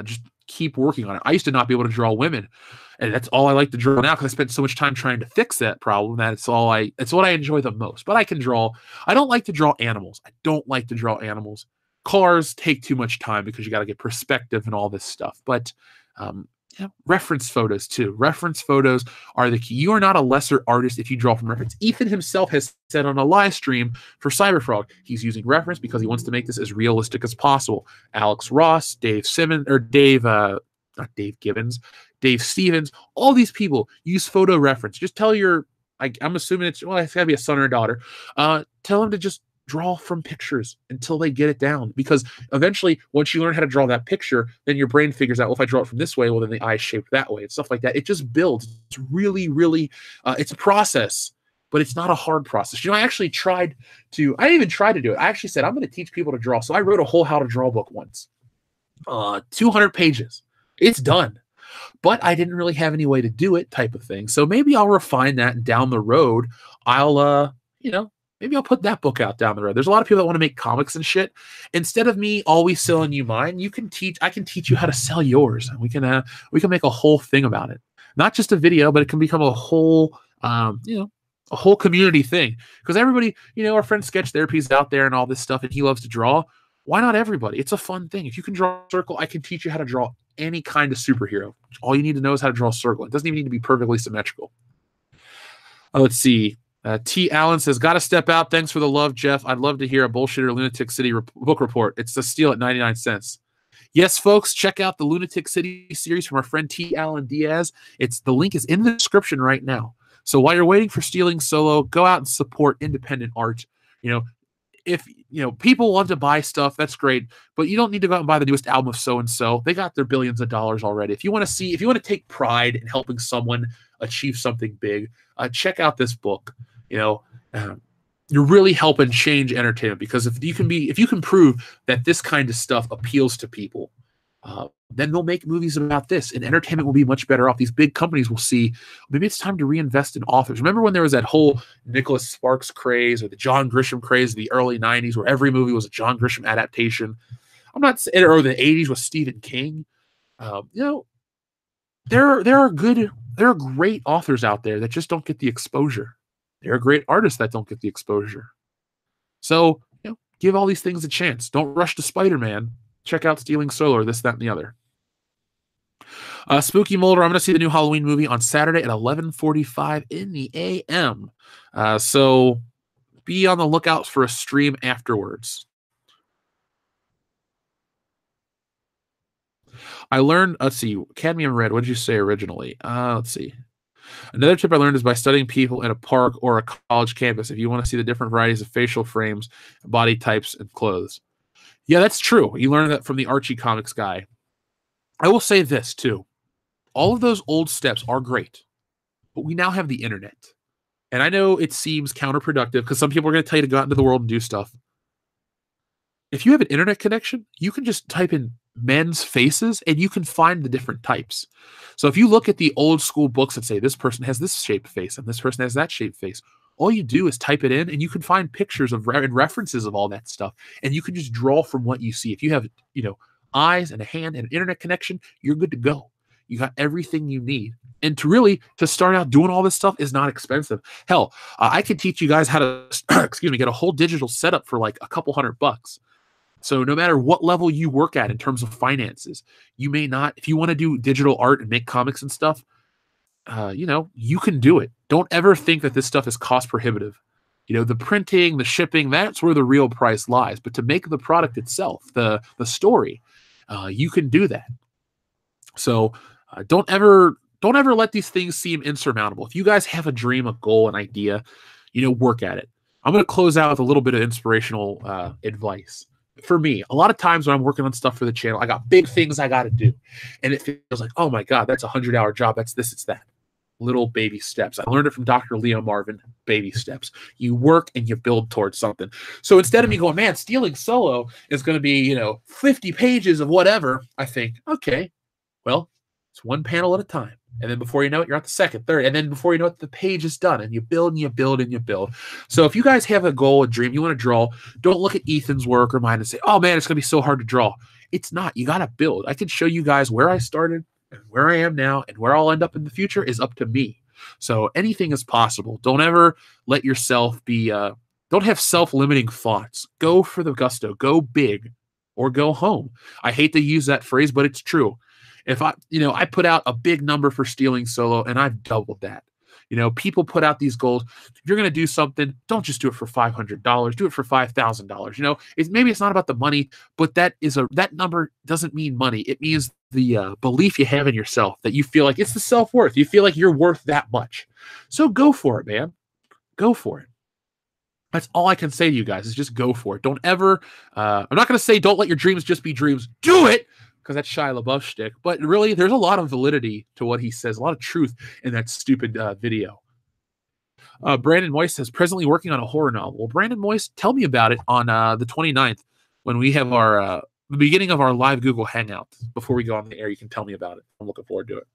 just keep working on it. I used to not be able to draw women, and that's all I like to draw now because I spent so much time trying to fix that problem that it's what I enjoy the most. But I can draw. I don't like to draw animals. Cars take too much time because you got to get perspective and all this stuff. But reference photos too. Reference photos are the key. You are not a lesser artist if you draw from reference. Ethan himself has said on a live stream for Cyberfrog, he's using reference because he wants to make this as realistic as possible. Alex Ross, Dave Simmons, or not Dave Gibbons, Dave Stevens, all these people use photo reference. Just tell I'm assuming it's got to be a son or a daughter. Tell them to just draw from pictures until they get it down, because eventually once you learn how to draw that picture, then your brain figures out, well, if I draw it from this way, well, then the eye's shaped that way and stuff like that. It just builds. It's really, really, it's a process, but it's not a hard process. I actually tried to, I didn't even try to do it. I actually said, I'm going to teach people to draw. So I wrote a whole how to draw book once, 200 pages. It's done, but I didn't really have any way to do it, type of thing. So maybe I'll refine that, and down the road, maybe I'll put that book out down the road. There's a lot of people that want to make comics and shit. Instead of me always selling you mine, I can teach you how to sell yours. We can make a whole thing about it. Not just a video, but it can become a whole, a whole community thing. Because everybody, our friend Sketch Therapy is out there and all this stuff, and he loves to draw. Why not everybody? It's a fun thing. If you can draw a circle, I can teach you how to draw any kind of superhero. All you need to know is how to draw a circle. It doesn't even need to be perfectly symmetrical. Let's see. T. Allen says, got to step out. Thanks for the love, Jeff. I'd love to hear a Bullshitter Lunatic City book report. It's a steal at 99 cents. Yes, folks, check out the Lunatic City series from our friend T. Allen Diaz. The link is in the description right now. So while you're waiting for Stealing Solo, go out and support independent art. If people want to buy stuff, that's great, but you don't need to go out and buy the newest album of so-and-so. They got their billions of dollars already. If you want to take pride in helping someone achieve something big, check out this book. You're really helping change entertainment, because if you can prove that this kind of stuff appeals to people, then they'll make movies about this, and entertainment will be much better off. These big companies will see, maybe it's time to reinvest in authors. Remember when there was that whole Nicholas Sparks craze, or the John Grisham craze of the early 90s, where every movie was a John Grisham adaptation? Or the 80s with Stephen King. There are great authors out there that just don't get the exposure. There are great artists that don't get the exposure. So, give all these things a chance. Don't rush to Spider-Man. Check out Stealing Solo, or this, that, and the other. Spooky Molder, I'm going to see the new Halloween movie on Saturday at 11:45 in the a.m. So be on the lookout for a stream afterwards. I learned, let's see, Cadmium Red, what did you say originally? Let's see. Another tip I learned is by studying people in a park or a college campus, if you want to see the different varieties of facial frames, body types, and clothes. Yeah, that's true. You learned that from the Archie Comics guy. I will say this too. All of those old steps are great, but we now have the internet. And I know it seems counterproductive because some people are going to tell you to go out into the world and do stuff. If you have an internet connection, you can just type in men's faces and you can find the different types. So if you look at the old school books that say this person has this shaped face and this person has that shaped face, all you do is type it in and you can find pictures of and references of all that stuff. And you can just draw from what you see. If you have, eyes and a hand and an internet connection, you're good to go. You got everything you need. And to start out doing all this stuff is not expensive. Hell, I could teach you guys how to, get a whole digital setup for like a couple $100. So no matter what level you work at in terms of finances, you may not, if you want to do digital art and make comics and stuff, you can do it. Don't ever think that this stuff is cost prohibitive. The printing, the shipping, that's where the real price lies. But to make the product itself, the story, you can do that. So don't ever let these things seem insurmountable. If you guys have a dream, a goal, an idea, work at it. I'm going to close out with a little bit of inspirational advice. For me, a lot of times when I'm working on stuff for the channel, I got big things I got to do. And it feels like, oh my God, that's a 100-hour job. That's this, it's that. Little baby steps. I learned it from Dr. Leo Marvin, baby steps. You work and you build towards something. So instead of me going, man, Stealing Solo is going to be, 50 pages of whatever, I think, okay, well, it's one panel at a time. And then before you know it, you're at the second, third. And then before you know it, the page is done. And you build and you build and you build. So if you guys have a goal, a dream, you want to draw, don't look at Ethan's work or mine and say, oh, man, it's going to be so hard to draw. It's not. You got to build. I can show you guys where I started and where I am now and where I'll end up in the future is up to me. So anything is possible. Don't ever let yourself be don't have self-limiting thoughts. Go for the gusto. Go big or go home. I hate to use that phrase, but it's true. If I put out a big number for Stealing Solo and I've doubled that. People put out these goals. If you're going to do something, don't just do it for $500. Do it for $5,000. Maybe it's not about the money, but that number doesn't mean money. It means the belief you have in yourself, that you feel like it's the self-worth. You feel like you're worth that much. So go for it, man. Go for it. That's all I can say to you guys is just go for it. Don't ever, I'm not going to say don't let your dreams just be dreams. Do it, because that's Shia LaBeouf shtick. But really, there's a lot of validity to what he says, a lot of truth in that stupid video. Brandon Moyes says, presently working on a horror novel. Well, Brandon Moyes, tell me about it on the 29th when we have our the beginning of our live Google Hangout. Before we go on the air, you can tell me about it. I'm looking forward to it.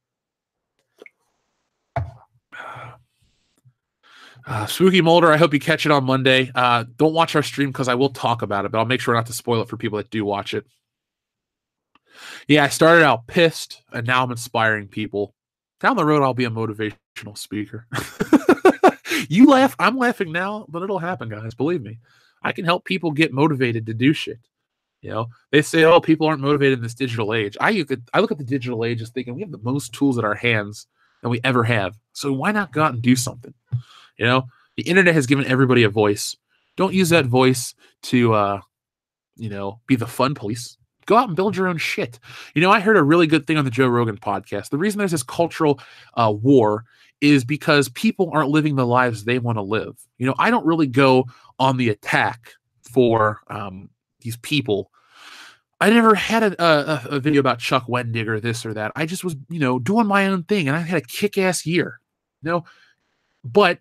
Spooky Molder, I hope you catch it on Monday. Don't watch our stream because I will talk about it, but I'll make sure not to spoil it for people that do watch it. Yeah, I started out pissed, and now I'm inspiring people. Down the road, I'll be a motivational speaker. You laugh. I'm laughing now, but it'll happen, guys. Believe me. I can help people get motivated to do shit. They say, oh, people aren't motivated in this digital age. I look at the digital age as thinking we have the most tools at our hands than we ever have. So why not go out and do something? The internet has given everybody a voice. Don't use that voice to, be the fun police. Go out and build your own shit. I heard a really good thing on the Joe Rogan podcast. The reason there's this cultural war is because people aren't living the lives they want to live. I don't really go on the attack for these people. I never had a video about Chuck Wendig or this or that. I just was, doing my own thing, and I had a kick-ass year. But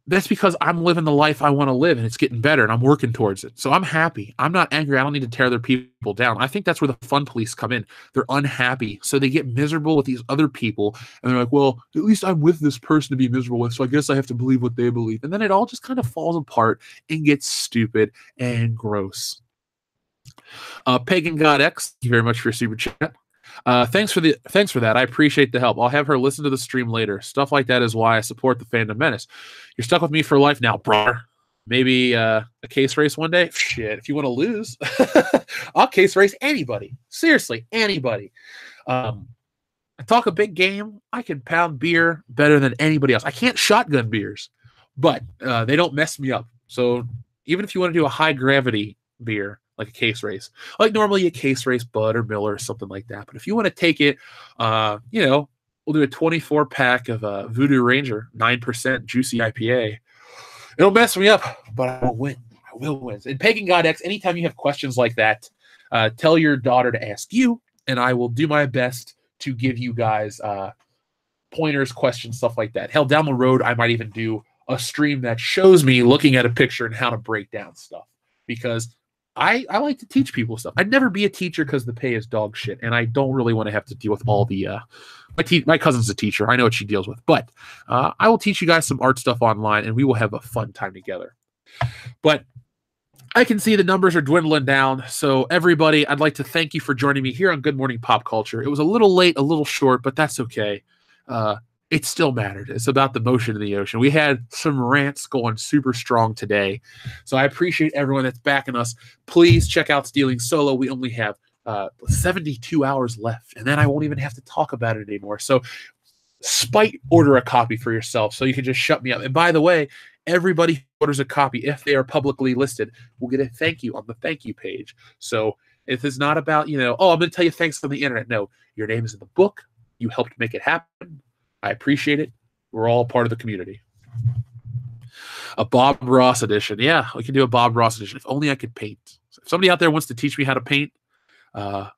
that's because I'm living the life I want to live, and it's getting better, and I'm working towards it. So I'm happy. I'm not angry. I don't need to tear other people down. I think that's where the fun police come in. They're unhappy, so they get miserable with these other people, and they're like, well, at least I'm with this person to be miserable with, so I guess I have to believe what they believe. And then it all just kind of falls apart and gets stupid and gross. Pagan God X, thank you very much for your super chat. Thanks for that. I appreciate the help. I'll have her listen to the stream later. Stuff like that is why I support the Fandom Menace. You're stuck with me for life now, brother. Maybe a case race one day. Shit, if you want to lose, I'll case race anybody. Seriously, anybody. I talk a big game. I can pound beer better than anybody else. I can't shotgun beers, but they don't mess me up. So even if you want to do a high gravity beer, like a case race, like normally a case race Bud or Miller or something like that. But if you want to take it, we'll do a 24 pack of Voodoo Ranger, 9% juicy IPA. It'll mess me up, but I will win. I will win. And Pagan God X, anytime you have questions like that, tell your daughter to ask you. and I will do my best to give you guys pointers, questions, stuff like that. Hell, down the road, I might even do a stream that shows me looking at a picture and how to break down stuff, because I like to teach people stuff. I'd never be a teacher because the pay is dog shit, and I don't really want to have to deal with all the my cousin's a teacher. I know what she deals with, but I will teach you guys some art stuff online, and we will have a fun time together. But I can see the numbers are dwindling down. So everybody, I'd like to thank you for joining me here on Good Morning Pop Culture. It was a little late, a little short, but that's okay. It still mattered. It's about the motion of the ocean. We had some rants going super strong today. So I appreciate everyone that's backing us. Please check out Stealing Solo. We only have 72 hours left, and then I won't even have to talk about it anymore. So order a copy for yourself so you can just shut me up. And by the way, everybody who orders a copy, if they are publicly listed, will get a thank you on the thank you page. So if it's not about, I'm going to tell you thanks on the internet. No, your name is in the book. You helped make it happen. I appreciate it. We're all part of the community. A Bob Ross edition. Yeah, we can do a Bob Ross edition. If only I could paint. If somebody out there wants to teach me how to paint, Anna,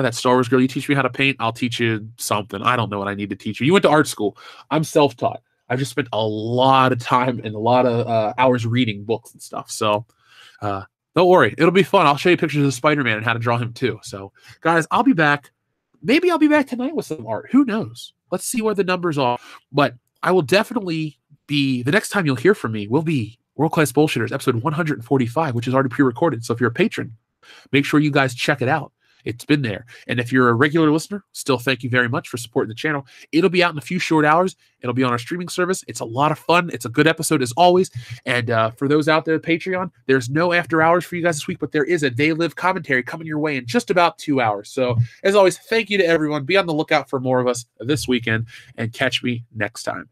that Star Wars girl, you teach me how to paint, I'll teach you something. I don't know what I need to teach you. You went to art school. I'm self-taught. I've just spent a lot of time and a lot of hours reading books and stuff. So don't worry. It'll be fun. I'll show you pictures of Spider-Man and how to draw him too. So, guys, I'll be back. Maybe I'll be back tonight with some art. Who knows? Let's see where the numbers are. But I will definitely be, the next time you'll hear from me will be World Class Bullshitters, episode 145, which is already pre-recorded. So if you're a patron, make sure you guys check it out. It's been there. And if you're a regular listener, still thank you very much for supporting the channel. It'll be out in a few short hours. It'll be on our streaming service. It's a lot of fun. It's a good episode as always. And for those out there at Patreon, there's no after hours for you guys this week, but there is a They Live commentary coming your way in just about 2 hours. So as always, thank you to everyone. Be on the lookout for more of us this weekend, and catch me next time.